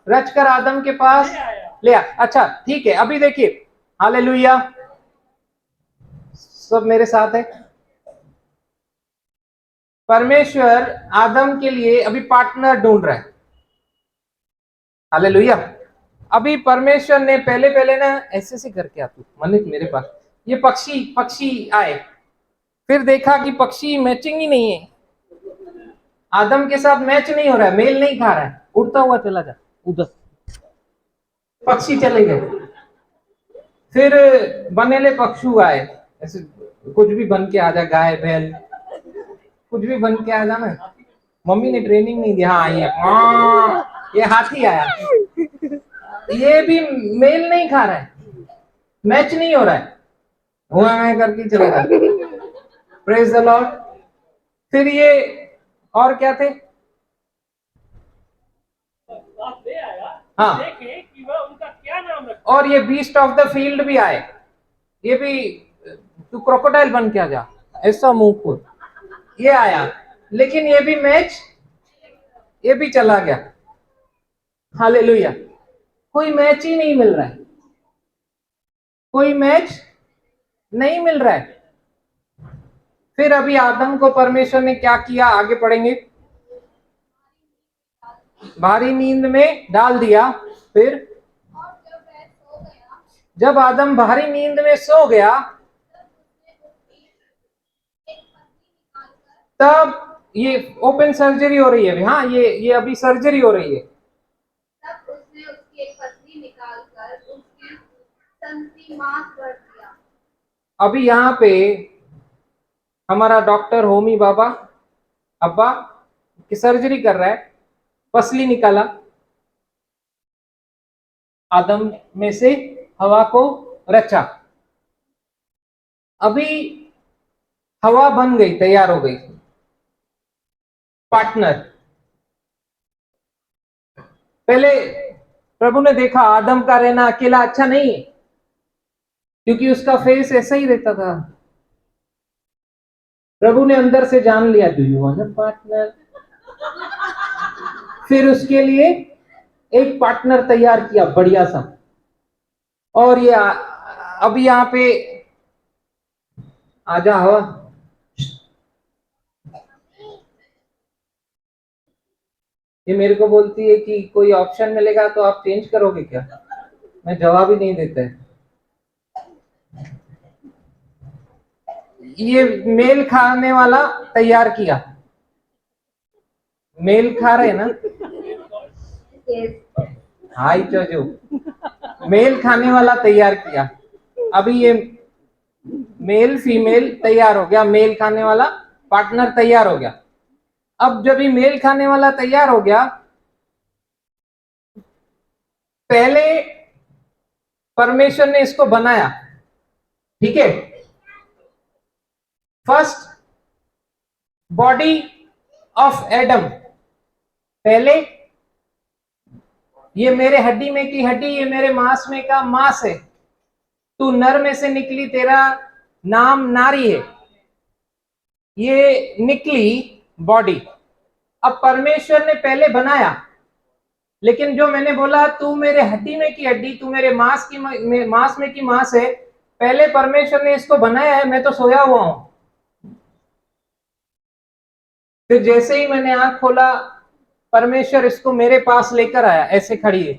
रचकर आदम के पास ले आया। अच्छा, ठीक है। अभी देखिए, हालेलुया, सब मेरे साथ है। परमेश्वर आदम के लिए अभी पार्टनर ढूंढ रहा है, हालेलुया। अभी परमेश्वर ने पहले ना ऐसे करके आतू मनित मेरे पास ये पक्षी आए, फिर देखा कि पक्षी मैचिंग ही नहीं है, आदम के साथ मैच नहीं हो रहा है, मेल नहीं खा रहा है, उड़ता हुआ चला जा उधर, पक्षी चले गए। फिर बनेले पक्षु आए, ऐसे कुछ भी बन के आ जा, गाय बैल कुछ भी बन के आ जा ना, मम्मी ने ट्रेनिंग नहीं दी। हाँ, ये हाथी आया, ये भी मेल नहीं खा रहा है, मैच नहीं हो रहा है, हुआ मैं करके चला जा। Praise the Lord. फिर ये और क्या थे? हाँ, देखें कि वह उनका क्या नाम रखता और ये बीस्ट ऑफ द फील्ड भी आए, ये भी तू क्रोकोडाइल बन के आ जा, ऐसा मुंह खोल, ये आया, लेकिन ये भी मैच, ये भी चला गया। हालेलुया, कोई मैच ही नहीं मिल रहा है, कोई मैच नहीं मिल रहा है। फिर अभी आदम को परमेश्वर ने क्या किया, आगे पढ़ेंगे। भारी नींद में डाल दिया। फिर जब आदम भारी नींद में सो गया, तब ये ओपन सर्जरी हो रही है। हाँ, ये अभी सर्जरी हो रही है। तब उसने उसकी एक पत्नी निकालकर उसकी संसी मांस भर दिया। अभी यहाँ पे हमारा डॉक्टर होमी बाबा अब्बा की सर्जरी कर रहा है, पसली निकाला, आदम में से हवा को रचा। अभी हवा बन गई, तैयार हो गई, पार्टनर। पहले प्रभु ने देखा आदम का रहना अकेला अच्छा नहीं है, क्योंकि उसका फेस ऐसा ही रहता था। प्रभु ने अंदर से जान लिया, do you want a partner. फिर उसके लिए एक पार्टनर तैयार किया बढ़िया सा। और ये अब यहाँ पे आजा हवा, ये मेरे को बोलती है कि कोई ऑप्शन मिलेगा तो आप चेंज करोगे क्या। मैं जवाब ही नहीं देता है। ये मेल खाने वाला तैयार किया, मेल खा रहे ना, हाई चोजो, मेल खाने वाला तैयार किया। अभी ये मेल फीमेल तैयार हो गया, मेल खाने वाला पार्टनर तैयार हो गया। अब जब ये मेल खाने वाला तैयार हो गया, पहले परमेश्वर ने इसको बनाया, ठीक है। फर्स्ट बॉडी ऑफ एडम, पहले ये मेरे हड्डी में की हड्डी, ये मेरे मांस में का मांस है, तू नर में से निकली, तेरा नाम नारी है, ये निकली बॉडी। अब परमेश्वर ने पहले बनाया, लेकिन जो मैंने बोला तू मेरे हड्डी में की हड्डी, तू मेरे मांस में की मांस है, पहले परमेश्वर ने इसको बनाया है, मैं तो सोया हुआ हूं। फिर जैसे ही मैंने आंख खोला, परमेश्वर इसको मेरे पास लेकर आया, ऐसे खड़ी है।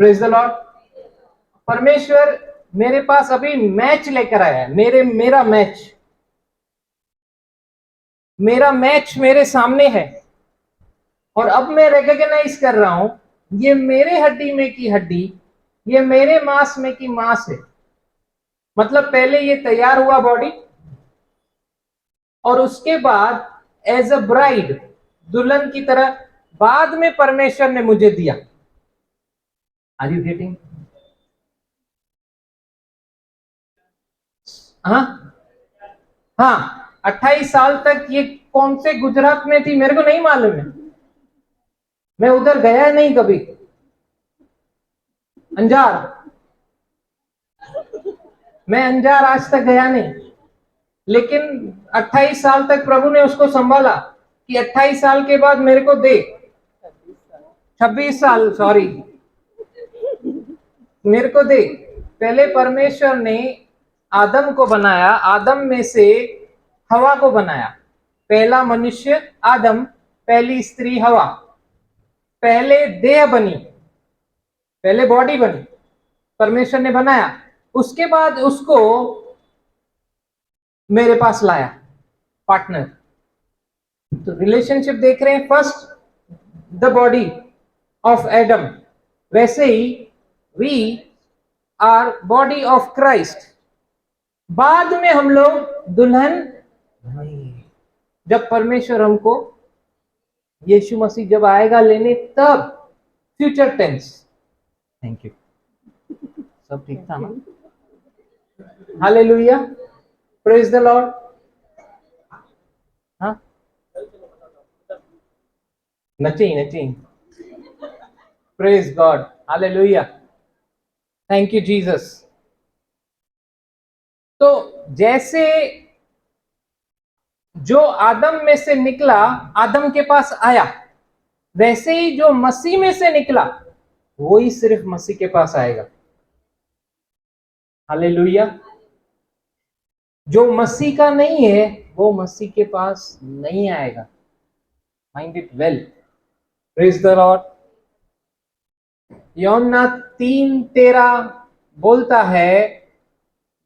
Praise the Lord. परमेश्वर मेरे पास अभी मैच लेकर आया है, मेरा मैच मेरे सामने है। और अब मैं रिकॉग्नाइज कर रहा हूं, ये मेरे हड्डी में की हड्डी, ये मेरे मांस में की मांस है। मतलब पहले ये तैयार हुआ बॉडी, और उसके बाद एज अ ब्राइड, दुल्हन की तरह, बाद में परमेश्वर ने मुझे दिया। Are you getting? हाँ, 28 साल तक ये कौन से गुजरात में थी मेरे को नहीं मालूम है, मैं उधर गया नहीं कभी, अंजार, मैं अंजार आज तक गया नहीं। लेकिन 28 साल तक प्रभु ने उसको संभाला कि 28 साल के बाद मेरे को दे, 26 साल, सॉरी, मेरे को दे। पहले परमेश्वर ने आदम को बनाया, आदम में से हवा को बनाया। पहला मनुष्य आदम, पहली स्त्री हवा। पहले देह बनी, पहले बॉडी बनी, परमेश्वर ने बनाया, उसके बाद उसको मेरे पास लाया, पार्टनर। तो रिलेशनशिप देख रहे हैं, first the body of Adam, वैसे ही we are body of Christ. बाद में हम लोग दुल्हन, जब परमेश्वर हमको, यीशु मसीह जब आएगा लेने, तब, फ्यूचर टेंस। थैंक यू, सब ठीक था ना? Hallelujah, praise the Lord. हाँ, नचिंग, praise God, hallelujah, thank you Jesus. तो जैसे जो आदम में से निकला, आदम के पास आया, वैसे ही जो मसीह में से निकला, वो ही सिर्फ मसीह के पास आएगा। हालेलुया। जो मसीह का नहीं है, वो मसीह के पास नहीं आएगा। Mind it well, praise the Lord. यूहन्ना 3:13 बोलता है,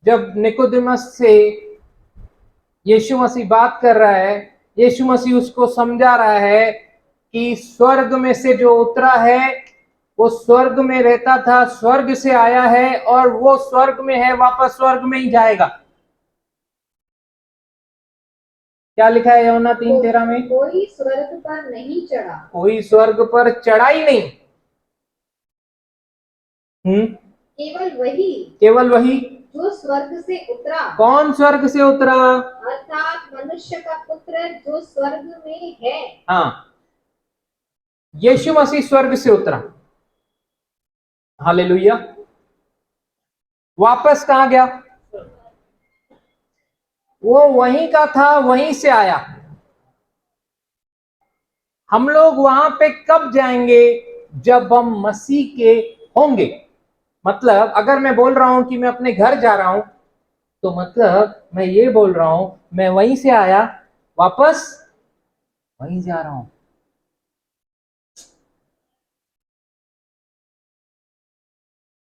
जब निकोदेमस से यीशु मसीह बात कर रहा है, यीशु मसीह उसको समझा रहा है कि स्वर्ग में से जो उतरा है वो स्वर्ग में रहता था, स्वर्ग से आया है, और वो स्वर्ग में है, वापस स्वर्ग में ही जाएगा। क्या लिखा है यूहन्ना 3:13 में? कोई स्वर्ग पर नहीं चढ़ा, कोई स्वर्ग पर चढ़ा ही नहीं। केवल वही जो स्वर्ग से उतरा। कौन स्वर्ग से उतरा? अर्थात मनुष्य का पुत्र जो स्वर्ग में है। हाँ, यीशु मसीह स्वर्ग से उतरा, हालेलुया, वापस कहां गया? वो वहीं का था, वहीं से आया। हम लोग वहां पे कब जाएंगे? जब हम मसीह के होंगे। मतलब अगर मैं बोल रहा हूं कि मैं अपने घर जा रहा हूं, तो मतलब मैं ये बोल रहा हूं मैं वहीं से आया, वापस वहीं जा रहा हूं।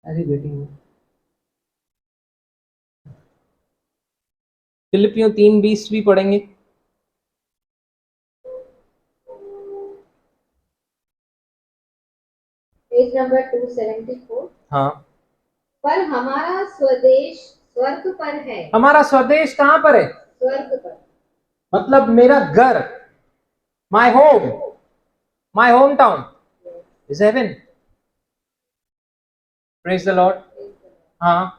अरे बेटी, फिलिपियों 3:20 भी पढ़ेंगे। Page number 274। हाँ, पर हमारा स्वदेश स्वर्ग पर है। हमारा स्वदेश कहां पर है? स्वर्ग पर। मतलब मेरा घर, my home, my home town is heaven. Praise the Lord. हाँ।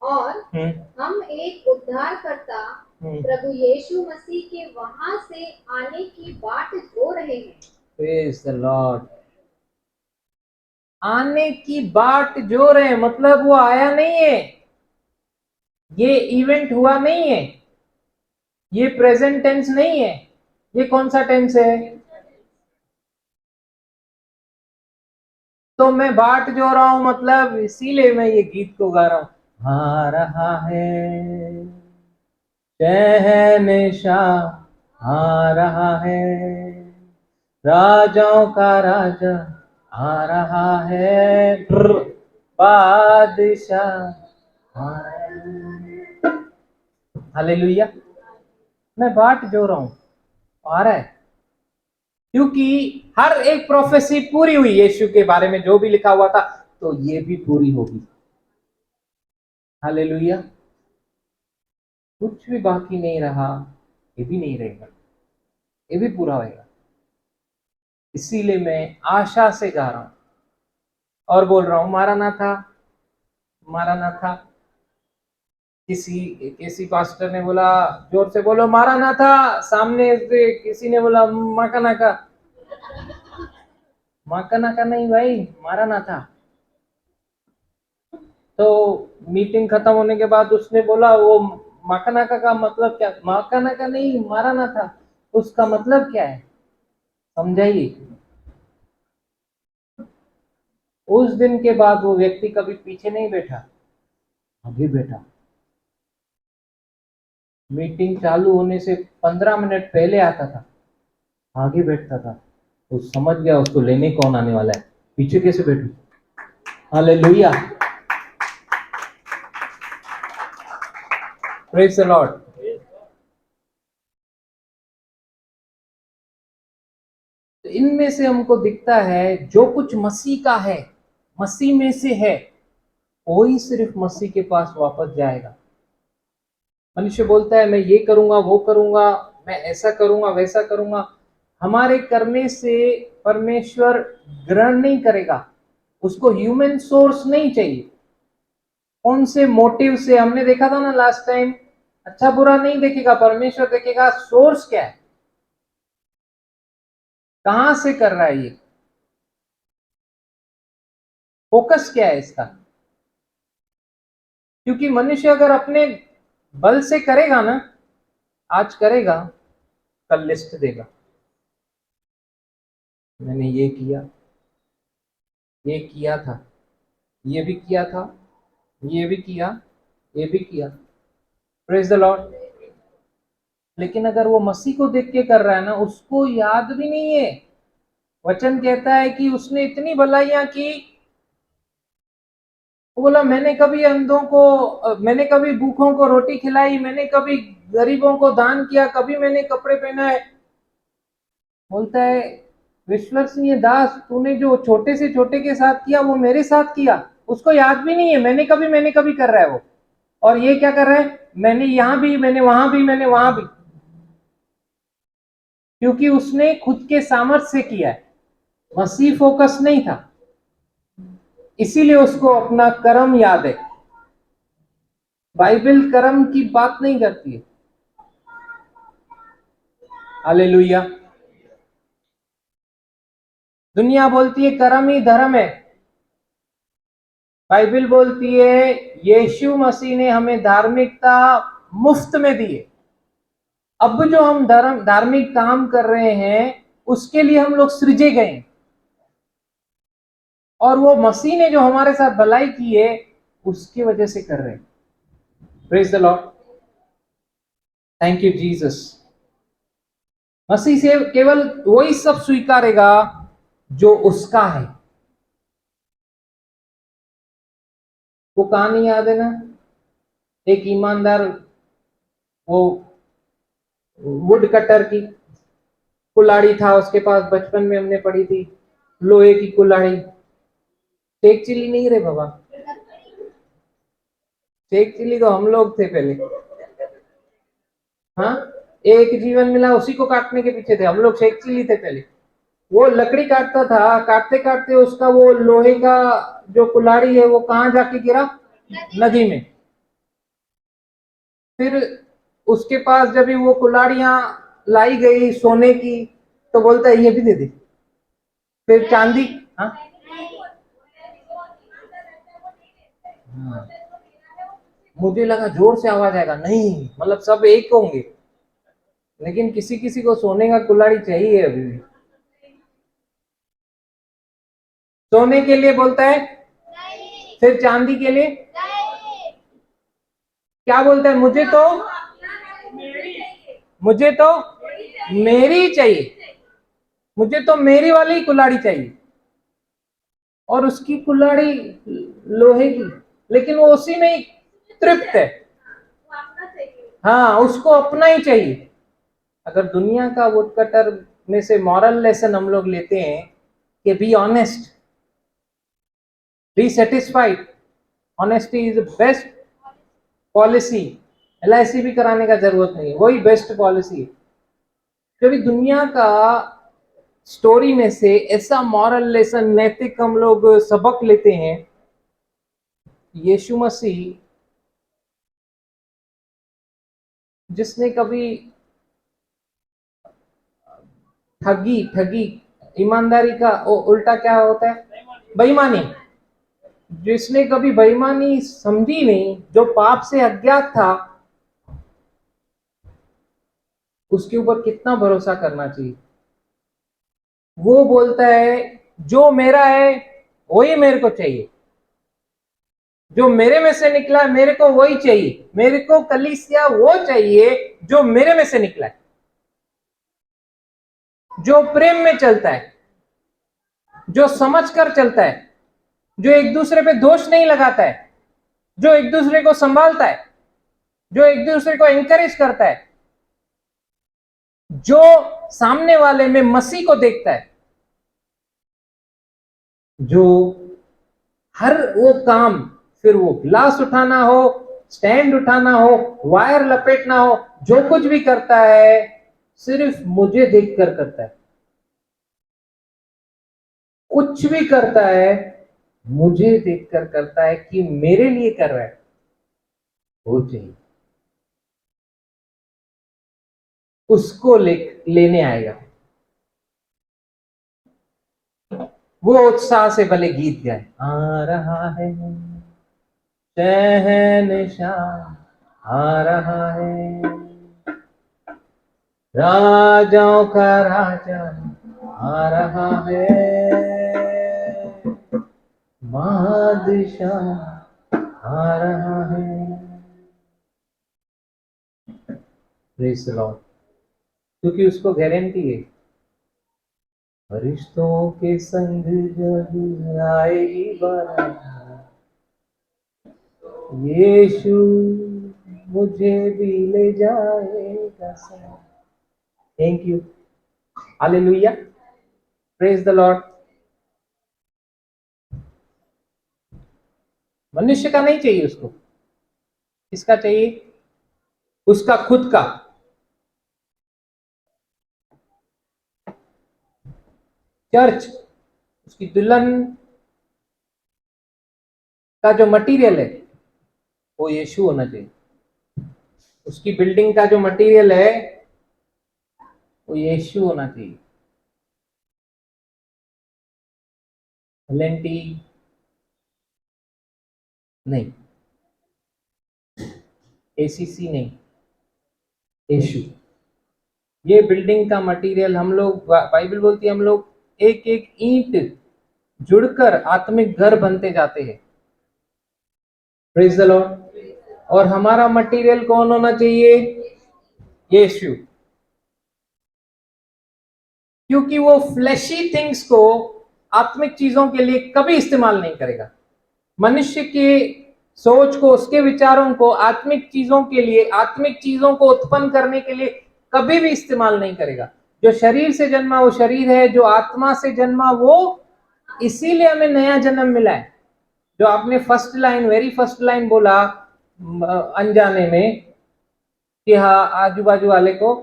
और हम्म। हम एक उद्धारकर्ता प्रभु यीशु मसीह के वहां से आने की बाट जो रहे हैं। Praise the Lord. आने की बाट जो रहे, मतलब वो आया नहीं है, ये इवेंट हुआ नहीं है, ये प्रेजेंट टेंस नहीं है। ये कौन सा टेंस है? तो मैं बाट जो रहा हूं, मतलब इसीलिए मैं ये गीत को गा रहा हूं। आ रहा है शहंशाह, आ रहा है राजाओं का राजा, आ रहा है बादशाह, आ रहा है। हालेलुया। मैं बाट जो रहा हूं, आ रहा है, क्योंकि हर एक प्रोफेसी पूरी हुई यीशु के बारे में, जो भी लिखा हुआ था, तो ये भी पूरी होगी। हालेलुया। कुछ भी बाकी नहीं रहा, ये भी नहीं रहेगा, ये भी पूरा होगा। इसीलिए मैं आशा से गा रहा हूं और बोल रहा हूं, मारानाथा, मारानाथा। किसी पास्टर ने बोला, जोर से बोलो मारानाथा। सामने से किसी ने बोला माकानाका। माकानाका नहीं भाई, मारानाथा। तो मीटिंग खत्म होने के बाद उसने बोला, वो माकानाका का मतलब क्या? माकानाका नहीं, मारानाथा, उसका मतलब क्या है समझाइए। उस दिन के बाद वो व्यक्ति कभी पीछे नहीं बैठा, आगे बैठा। मीटिंग चालू होने से 15 मिनट पहले आता था, आगे बैठता था। वो समझ गया उसको लेने कौन आने वाला है, पीछे कैसे बैठू। Hallelujah, praise the Lord. तो इनमें से हमको दिखता है जो कुछ मसीह का है, मसीह में से है, वही सिर्फ मसीह के पास वापस जाएगा। मनुष्य बोलता है मैं ये करूंगा, वो करूंगा, मैं ऐसा करूंगा, वैसा करूंगा। हमारे करने से परमेश्वर ग्रहण नहीं करेगा, उसको ह्यूमन सोर्स नहीं चाहिए। कौन से मोटिव से? हमने देखा था ना लास्ट टाइम, अच्छा बुरा नहीं देखेगा परमेश्वर, देखेगा सोर्स क्या है, कहां से कर रहा है, ये फोकस क्या है इसका। क्योंकि मनुष्य अगर अपने बल से करेगा ना, आज करेगा, कल लिस्ट देगा, मैंने ये किया, ये किया था, ये भी किया था, ये भी किया, ये भी किया। Praise the Lord. लेकिन अगर वो मसीह को देख के कर रहा है ना, उसको याद भी नहीं है। वचन कहता है कि उसने इतनी भलाइयां की, वो बोला मैंने कभी अंधों को, मैंने कभी भूखों को रोटी खिलाई, मैंने कभी गरीबों को दान किया, कभी मैंने कपड़े पहनाए। बोलता है विश्वसनीय दास, तूने जो छोटे से छोटे के साथ किया वो मेरे साथ किया। उसको याद भी नहीं है, मैंने कभी कर रहा है वो। और ये क्या कर रहा है? मैंने यहां भी, मैंने वहां भी, मैंने वहां भी। क्योंकि उसने खुद के सामर्थ्य से किया है, मसीह फोकस नहीं था, इसीलिए उसको अपना कर्म याद है। बाइबल कर्म की बात नहीं करती है। हालेलुया। दुनिया बोलती है कर्म ही धर्म है, बाइबल बोलती है यीशु मसीह ने हमें धार्मिकता मुफ्त में दी है। अब जो हम धार्मिक काम कर रहे हैं उसके लिए हम लोग सृजे गए हैं, और वो मसीह ने जो हमारे साथ भलाई की है उसकी वजह से कर रहे हैं। Praise the Lord, thank you Jesus. Masih से केवल वही सब स्वीकारेगा जो उसका है। वो कहानी याद है ना, एक ईमानदार वो वुड कटर की कुल्हाड़ी था उसके पास, बचपन में हमने पढ़ी थी, लोहे की कुल्हाड़ी। शेख चिल्ली नहीं रे बाबा, शेख चिल्ली तो हम लोग थे पहले। हाँ, एक जीवन मिला उसी को काटने के पीछे थे हम लोग, शेख चिल्ली थे पहले। वो लकड़ी काटता था, काटते काटते उसका वो लोहे का जो कुल्हाड़ी है वो कहाँ जाके गिरा, नदी में। फिर उसके पास जब भी वो कुल्हाड़ियां लाई गई सोने की तो बोलता है ये भी दे दे। फिर चांदी, हाँ हाँ, मुझे लगा जोर से आवाज आएगा, नहीं मतलब सब एक होंगे, लेकिन किसी किसी को सोने का कुल्हाड़ी चाहिए अभी भी। सोने के लिए बोलता है, फिर चांदी के लिए क्या बोलता है, मुझे तो मेरी चाहिए, मुझे तो मेरी वाली कुल्हाड़ी चाहिए। और उसकी कुल्हाड़ी लोहे की, लेकिन वो उसी में ही तृप्त है। हाँ, उसको अपना ही चाहिए। अगर दुनिया का वुड कटर में से मॉरल लेसन हम लोग लेते हैं कि be honest, be satisfied, honesty is the best policy. LIC भी कराने का जरूरत नहीं है, वही बेस्ट पॉलिसी है। क्योंकि दुनिया का स्टोरी में से ऐसा मॉरल लेसन, नैतिक हम लोग सबक लेते हैं। यीशु मसीह जिसने कभी ठगी, ईमानदारी का उल्टा क्या होता है, बेईमानी, जिसने कभी बेईमानी समझी नहीं, जो पाप से अज्ञात था, उसके ऊपर कितना भरोसा करना चाहिए। वो बोलता है जो मेरा है वही मेरे को चाहिए, जो मेरे में से निकला है मेरे को वही चाहिए, मेरे को कलीसिया वो चाहिए जो मेरे में से निकला है, जो प्रेम में चलता है, जो समझकर चलता है, जो एक दूसरे पे दोष नहीं लगाता है, जो एक दूसरे को संभालता है, जो एक दूसरे को एनकरेज करता है, जो सामने वाले में मसीह को देखता है, जो हर वो काम, फिर वो गिलास उठाना हो, स्टैंड उठाना हो, वायर लपेटना हो, जो कुछ भी करता है सिर्फ मुझे देखकर करता है। कुछ भी करता है मुझे देखकर करता है कि मेरे लिए कर रहा है, वो चाहिए, उसको लेने आएगा। वो उत्साह से भले गीत गाए, आ रहा है शहंशाह, आ रहा है राजाओं का राजा, आ रहा है बादशाह, आ रहा है। प्रेज़ द लॉर्ड, क्योंकि उसको गारंटी है फरिश्तों के संग जब आएगी बारात, यीशु मुझे भी ले जाएगा साथ। Thank you, hallelujah, praise the Lord. मनुष्य का नहीं चाहिए उसको, किसका चाहिए, उसका खुद का। चर्च, उसकी दुल्हन का जो मटेरियल है वो यीशु होना चाहिए। उसकी बिल्डिंग का जो मटेरियल है वो यीशु होना चाहिए। एलएनटी नहीं, एसीसी नहीं, यीशु। ये बिल्डिंग का मटेरियल हम लोग, बाइबल बोलती है हम लोग एक एक ईंट जुड़कर आत्मिक घर बनते जाते हैं। Praise the Lord. और हमारा मटेरियल कौन होना चाहिए? यीशु। क्योंकि वो फ्लैशी थिंग्स को आत्मिक चीजों के लिए कभी इस्तेमाल नहीं करेगा। मनुष्य के सोच को, उसके विचारों को आत्मिक चीजों के लिए, आत्मिक चीजों को उत्पन्न करने के लिए कभी भी इस्तेमाल नहीं करेगा। जो शरीर से जन्मा वो शरीर है, जो आत्मा से जन्मा वो, इसीलिए हमें नया जन्म मिला है। जो आपने first line, very first line बोला अनजाने में कि हाँ आजू बाजू वाले को,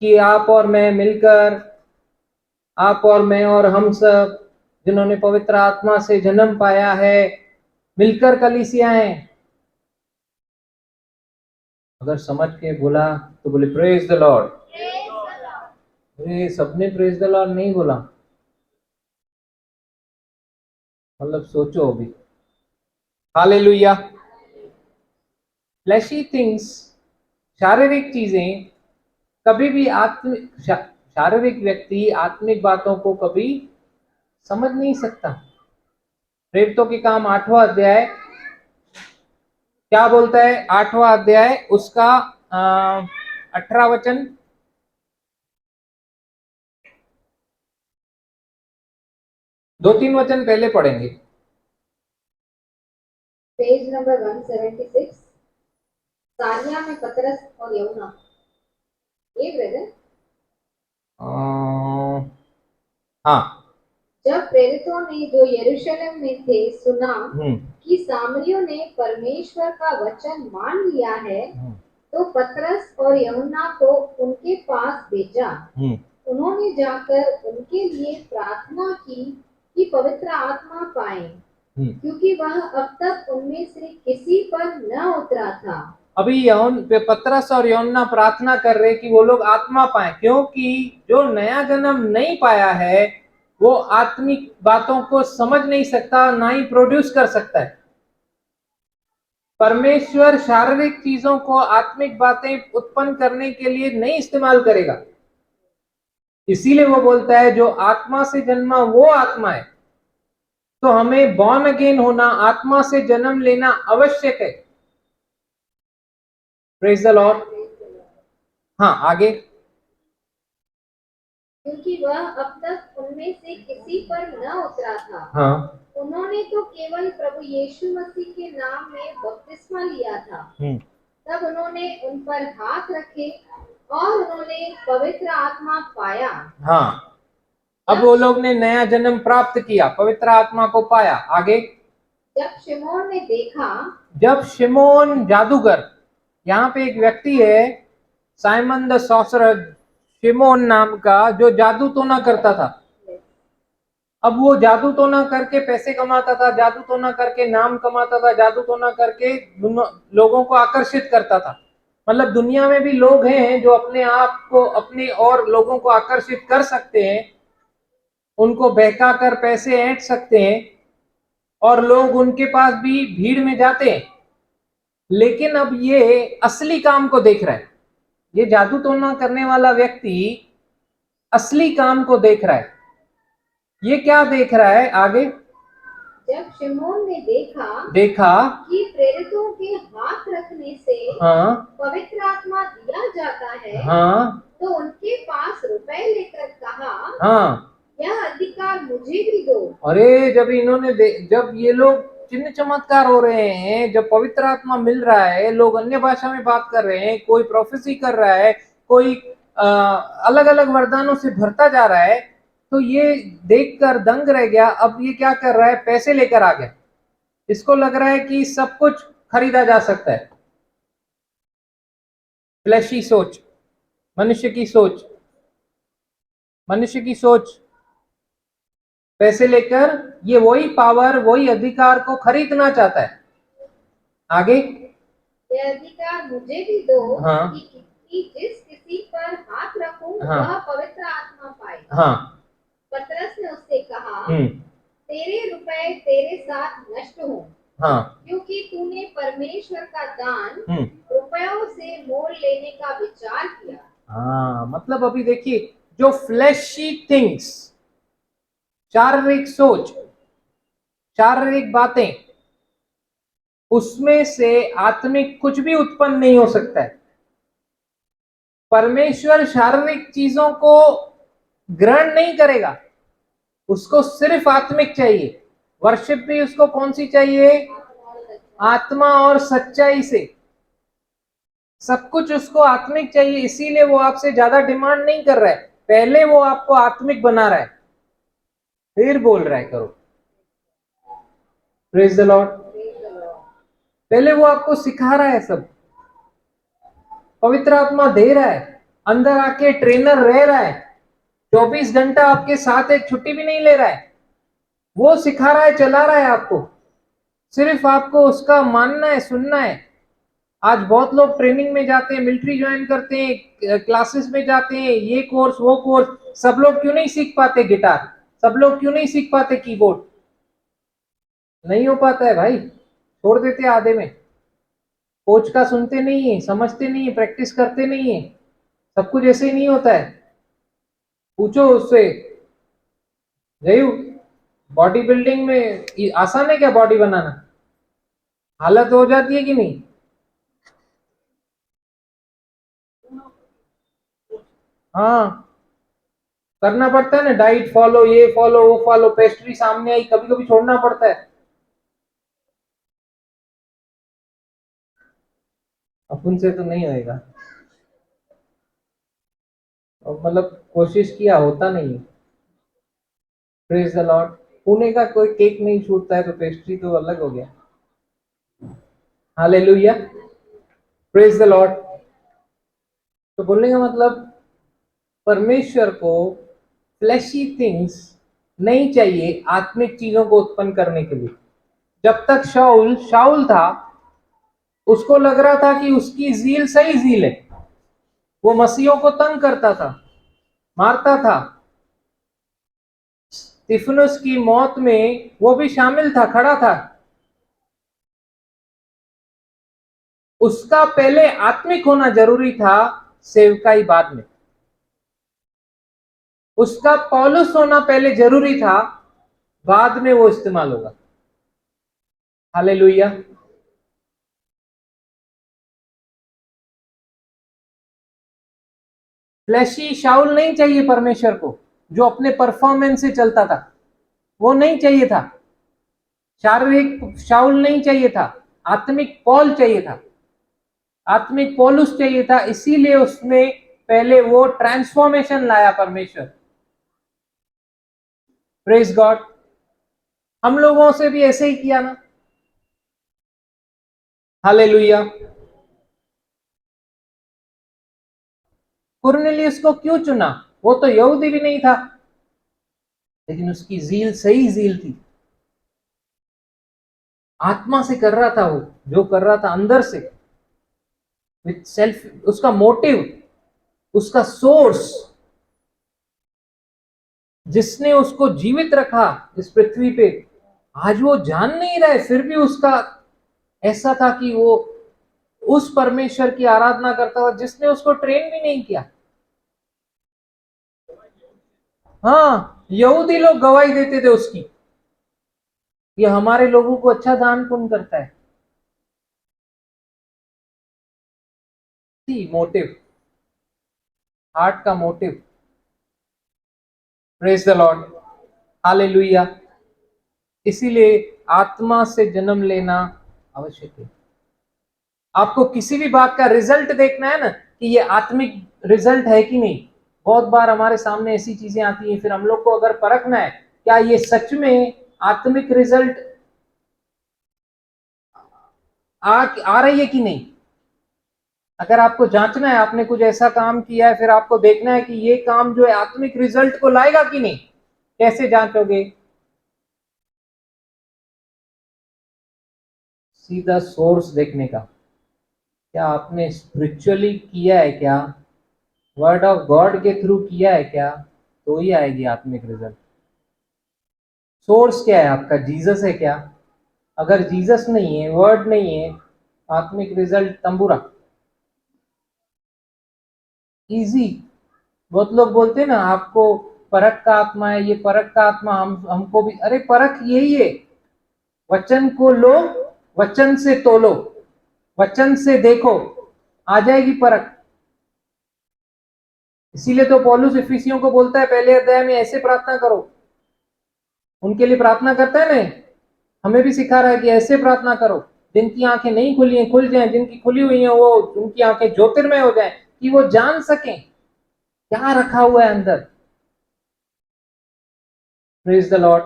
कि आप और मैं मिलकर, आप और मैं और हम सब जिन्होंने पवित्र आत्मा से जन्म पाया है, मिलकर कलीसिया हैं। अगर समझ के बोला तो बोले प्रेज द लॉर्ड। सबने प्रेज द लॉर्ड नहीं बोला, मतलब सोचो अभी। हालेलुया। फ्लैशी थिंग्स, शारीरिक चीजें कभी भी शारीरिक व्यक्ति आत्मिक बातों को कभी समझ नहीं सकता। प्रेरितों के काम 8वां अध्याय क्या बोलता है? 8वां अध्याय उसका 18 वचन। दो तीन वचन पहले पढ़ेंगे। पेज नंबर 176, सानिया में पतरस और यूहन्ना। ये ब्रदर, हाँ। जब प्रेरितों ने जो यरूशलेम में थे सुना कि सामरियों ने परमेश्वर का वचन मान लिया है, तो पतरस और यूहन्ना को उनके पास भेजा। उन्होंने जाकर उनके लिए प्रार्थना की कि पवित्र आत्मा पाएं, क्योंकि वह अब तक उनमें से किसी पर न उतरा था। अभी पतरस और यूहन्ना प्रार्थना कर रहे कि वो लोग आत्मा पाएं, क्योंकि जो नया जन्म नहीं पाया है वो आत्मिक बातों को समझ नहीं सकता, ना ही प्रोड्यूस कर सकता है। परमेश्वर शारीरिक चीजों को आत्मिक बातें उत्पन्न करने के लिए नहीं इस्तेमाल करेगा। इसीलिए वो बोलता है जो आत्मा से जन्मा वो आत्मा है। तो हमें बॉर्न अगेन होना, आत्मा से जन्म लेना आवश्यक है। Praise the Lord. हाँ आगे। क्योंकि वह अब तक उनमें से किसी पर न उतरा था। हाँ। उन्होंने तो केवल प्रभु यीशु मसीह के नाम में बपतिस्मा लिया था। तब उन्होंने उन पर हाथ रखे और उन्होंने पवित्र आत्मा पाया। हाँ, अब वो लोग ने नया जन्म प्राप्त किया, पवित्र आत्मा को पाया। आगे। जब शिमोन ने देखा, जब शिमोन जादूगर, यहाँ पे एक व्यक्ति है साइमन द सॉसरर, शिमोन नाम का, जो जादू टोना करता था। अब वो जादू टोना करके पैसे कमाता था, जादू टोना करके नाम कमाता था, जादू टोना करके लोगों को आकर्षित करता था। मतलब दुनिया में भी लोग हैं जो अपने आप को, अपने और लोगों को आकर्षित कर सकते हैं, उनको बहका कर पैसे ऐंठ सकते हैं और लोग उनके पास भी भीड़ में जाते हैं। लेकिन अब ये असली काम को देख रहा है। ये जादू टोना करने वाला व्यक्ति असली काम को देख रहा है। ये क्या देख रहा है? आगे। जब शिमोन ने देखा कि प्रेरितों के हाथ रखने से हाँ, पवित्र आत्मा दिया जाता है, हाँ, तो उनके पास रुपए लेकर कहा, हाँ, यह अधिकार मुझे भी दो। अरे जब इन्होंने जब ये लोग चिन्ह चमत्कार हो रहे हैं, जब पवित्र आत्मा मिल रहा है, लोग अन्य भाषा में बात कर रहे हैं, कोई प्रोफेसी कर रहा है, कोई अलग अलग वरदानों से भरता जा रहा है, तो ये देखकर दंग रह गया। अब ये क्या कर रहा है? पैसे लेकर आ गया। इसको लग रहा है कि सब कुछ खरीदा जा सकता है। फ्लैशी सोच, मनुष्य की सोच, मनुष्य की सोच। पैसे लेकर ये वही पावर, वही अधिकार को खरीदना चाहता है। आगे। यह अधिकार मुझे भी दो, हाँ, कि जिस किसी पर हाथ रखूं हाँ, वह पवित्र आत्मा पाए। हाँ। पतरस ने उससे कहा, हम्म, तेरे रुपए तेरे साथ नष्ट हो, हाँ, क्योंकि तूने परमेश्वर का दान हम्म, रुपयों से मोल लेने का विचार किया। हाँ, मतलब अभी देखिए, जो फ्लैशी थिंग्स, शारीरिक सोच, शारीरिक बातें, उसमें से आत्मिक कुछ भी उत्पन्न नहीं हो सकता है। परमेश्वर शारीरिक चीजों को ग्रहण नहीं करेगा, उसको सिर्फ आत्मिक चाहिए। वर्शिप भी उसको कौन सी चाहिए? आत्मा और सच्चाई से। सब कुछ उसको आत्मिक चाहिए, इसीलिए वो आपसे ज्यादा डिमांड नहीं कर रहा है। पहले वो आपको आत्मिक बना रहा है, फिर बोल रहा है करो। Praise the Lord. पहले वो आपको सिखा रहा है, सब पवित्र आत्मा दे रहा है, अंदर आके ट्रेनर रह रहा है, 24 घंटा आपके साथ, एक छुट्टी भी नहीं ले रहा है। वो सिखा रहा है, चला रहा है आपको, सिर्फ आपको उसका मानना है, सुनना है। आज बहुत लोग ट्रेनिंग में जाते हैं, मिलिट्री ज्वाइन करते हैं, क्लासेस में जाते हैं, ये कोर्स वो कोर्स। सब लोग क्यों नहीं सीख पाते गिटार? सब लोग क्यों नहीं सीख पाते कीबोर्ड? नहीं हो पाता है भाई, छोड़ देते हैं आधे में। कोच का सुनते नहीं है, समझते नहीं है, प्रैक्टिस करते नहीं है। सब कुछ ऐसे ही नहीं होता है। पूछो उससे, जयू, बॉडी बिल्डिंग में आसान है क्या बॉडी बनाना? हालत हो जाती है कि नहीं? हाँ, करना पड़ता है ना, डाइट फॉलो, ये फॉलो वो फॉलो। पेस्ट्री सामने आई, कभी कभी छोड़ना पड़ता है। अपन से तो नहीं होएगा, और मतलब कोशिश किया, होता नहीं है। Praise the Lord. पुणे का कोई केक नहीं छूटता है, तो पेस्ट्री तो अलग हो गया। Hallelujah, praise the Lord. तो बोलने का मतलब, परमेश्वर को फ्लैशी थिंग्स नहीं चाहिए आत्मिक चीजों को उत्पन्न करने के लिए। जब तक शाऊल शाऊल था, उसको लग रहा था कि उसकी जील सही जील है, वो मसीहों को तंग करता था, मारता था। स्तिफनुस की मौत में वो भी शामिल था, खड़ा था। उसका पहले आत्मिक होना जरूरी था, सेवकाई बाद में। उसका पौलुस होना पहले जरूरी था, बाद में वो इस्तेमाल होगा। हालेलुया। फ्लैशी शाऊल नहीं चाहिए परमेश्वर को, जो अपने परफॉर्मेंस से चलता था, वो नहीं चाहिए था। शारीरिक शाऊल नहीं चाहिए था, आत्मिक पौल चाहिए था, आत्मिक पौलुस चाहिए था। इसीलिए उसने पहले वो ट्रांसफॉर्मेशन लाया परमेश्वर। Praise God. हम लोगों से भी ऐसे ही किया ना। हालेलुया। कुरनेलियुस को क्यों चुना? वो तो यहूदी भी नहीं था, लेकिन उसकी जील सही जील थी। आत्मा से कर रहा था वो, जो कर रहा था अंदर से, विथ सेल्फ। उसका मोटिव, उसका सोर्स, जिसने उसको जीवित रखा इस पृथ्वी पे, आज वो जान नहीं रहा है, फिर भी उसका ऐसा था कि वो उस परमेश्वर की आराधना करता था जिसने उसको ट्रेन भी नहीं किया। हाँ, यहूदी लोग गवाही देते थे उसकी, ये हमारे लोगों को अच्छा दान पुण्य करता है। मोटिव, हार्ट का motive. Praise the Lord. Hallelujah. इसीलिए आत्मा से जन्म लेना आवश्यक है। आपको किसी भी बात का रिजल्ट देखना है ना, कि ये आत्मिक रिजल्ट है कि नहीं। बहुत बार हमारे सामने ऐसी चीजें आती हैं, फिर हम लोग को अगर परखना है क्या ये सच में आत्मिक रिजल्ट आ रही है कि नहीं। अगर आपको जांचना है, आपने कुछ ऐसा काम किया है, फिर आपको देखना है कि ये काम जो है आत्मिक रिजल्ट को लाएगा कि नहीं। कैसे जांचोगे? सीधा सोर्स देखने का, क्या आपने स्पिरिचुअली किया है, क्या वर्ड ऑफ गॉड के थ्रू किया है क्या, तो ही आएगी आत्मिक रिजल्ट। सोर्स क्या है आपका? जीसस है क्या? अगर जीसस नहीं है, वर्ड नहीं है, आत्मिक रिजल्ट तंबूरा। इजी। बहुत लोग बोलते हैं ना आपको परख का आत्मा है, ये परख का आत्मा हमको भी। अरे परख यही है, वचन को लो, वचन से तोलो, वचन से देखो, आ जाएगी परख। इसीलिए तो पौलुस इफिसियों को बोलता है पहले अध्याय में, ऐसे प्रार्थना करो। उनके लिए प्रार्थना करता है ना, हमें भी सिखा रहा है कि ऐसे प्रार्थना करो, जिनकी आंखें नहीं खुली हैं खुल जाएं, जिनकी खुली हुई हैं वो उनकी आंखें ज्योतिर्मय हो जाएं, कि वो जान सकें क्या रखा हुआ है अंदर। Praise the Lord,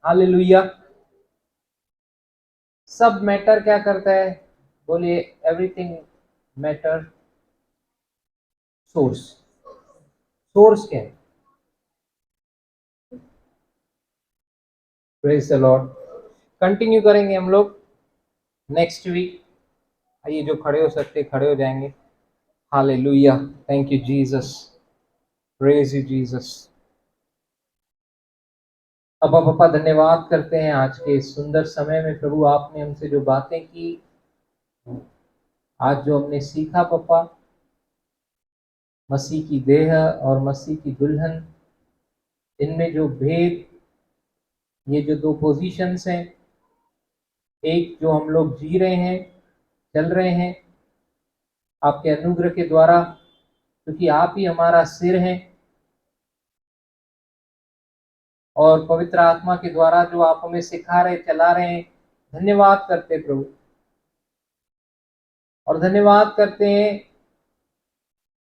hallelujah. सब मैटर क्या करता है? बोलिए, एवरीथिंग मैटर। सोर्स, सोर्स क्या है? Praise the Lord. कंटिन्यू करेंगे हम लोग नेक्स्ट वीक। आइए, जो खड़े हो सकते खड़े हो जाएंगे। Hallelujah, thank you Jesus, praise you Jesus. अब पापा धन्यवाद करते हैं आज के इस सुंदर समय में। प्रभु आपने हमसे जो बातें की, आज जो हमने सीखा पापा, मसीह की देह और मसीह की दुल्हन, इनमें जो भेद, ये जो दो पोजीशंस हैं, एक जो हम लोग जी रहे हैं, चल रहे हैं आपके अनुग्रह के द्वारा, क्योंकि आप ही हमारा सिर हैं, और पवित्र आत्मा के द्वारा जो आप हमें सिखा रहे, चला रहे हैं, धन्यवाद करते प्रभु। और धन्यवाद करते हैं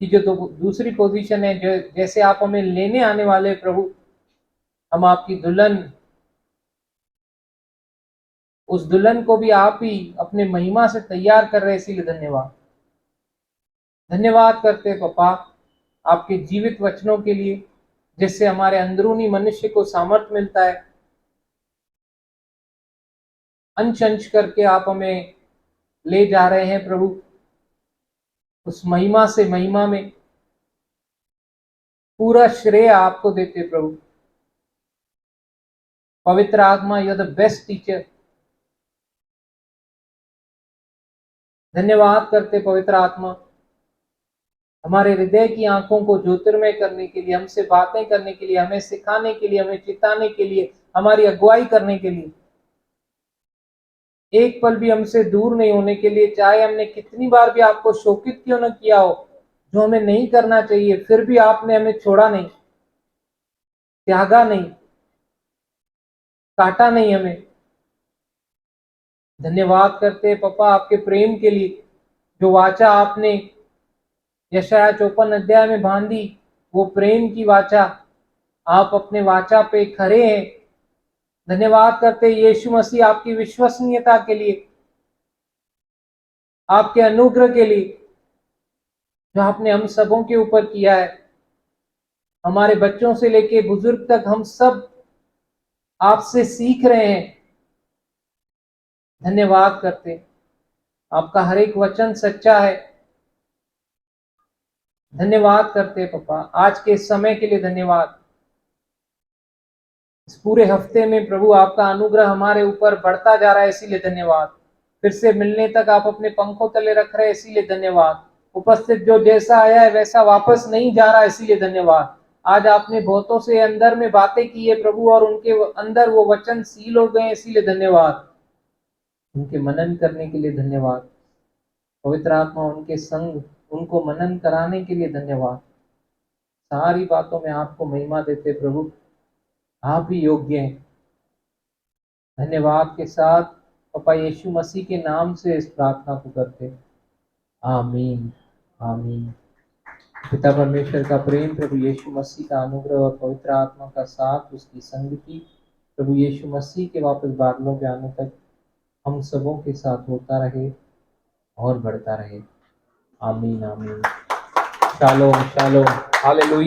कि जो दूसरी पोजीशन है, जो जैसे आप हमें लेने आने वाले प्रभु, हम आपकी दुल्हन, उस दुल्हन को भी आप ही अपने महिमा से तैयार कर रहे हैं, इसीलिए धन्यवाद। धन्यवाद करते हैं पापा आपके जीवित वचनों के लिए, जिससे हमारे अंदरूनी मनुष्य को सामर्थ मिलता है। अंश अंश करके आप हमें ले जा रहे हैं प्रभु, उस महिमा से महिमा में। पूरा श्रेय आपको देते प्रभु। पवित्र आत्मा, you are the best teacher. धन्यवाद करते पवित्र आत्मा, हमारे हृदय की आंखों को ज्योतिर्मय करने के लिए, हमसे बातें करने के लिए, हमें सिखाने के लिए, हमें चिताने के लिए, हमारी अगुवाई करने के लिए, एक पल भी हमसे दूर नहीं होने के लिए। चाहे हमने कितनी बार भी आपको शोकित क्यों न किया हो, जो हमें नहीं करना चाहिए, फिर भी आपने हमें छोड़ा नहीं, त्यागा नहीं, काटा नहीं हमें। धन्यवाद करते हैं पापा आपके प्रेम के लिए, जो वाचा आपने यशाया 54 अध्याय में बांधी, वो प्रेम की वाचा, आप अपने वाचा पे खड़े हैं। धन्यवाद करते यीशु मसीह आपकी विश्वसनीयता के लिए, आपके अनुग्रह के लिए, जो आपने हम सबों के ऊपर किया है। हमारे बच्चों से लेके बुजुर्ग तक हम सब आपसे सीख रहे हैं। धन्यवाद करते, आपका हर एक वचन सच्चा है। धन्यवाद करते पापा आज के समय के लिए। धन्यवाद इस पूरे हफ्ते में प्रभु आपका अनुग्रह हमारे ऊपर बढ़ता जा रहा है, इसीलिए धन्यवाद। फिर से मिलने तक आप अपने पंखों तले रख रहे हैं, इसीलिए धन्यवाद। उपस्थित जो जैसा आया है वैसा वापस नहीं जा रहा है, इसीलिए धन्यवाद। आज आपने बहुतों से अंदर में बातें की है प्रभु, और उनके अंदर वो वचन सील हो गए, इसीलिए धन्यवाद। उनके मनन करने के लिए धन्यवाद। पवित्र आत्मा उनके संग उनको मनन कराने के लिए धन्यवाद। सारी बातों में आपको महिमा देते प्रभु, आप ही योग्य हैं। धन्यवाद के साथ पापा यीशु मसीह के नाम से इस प्रार्थना को करते, आमीन आमीन। पिता परमेश्वर का प्रेम, प्रभु यीशु मसीह का अनुग्रह और पवित्र आत्मा का साथ, उसकी संगति प्रभु यीशु मसीह के वापस बादलों के आने तक हम सबों के साथ होता रहे और बढ़ता रहे। आमीन आमीन। Shalom shalom, hallelujah.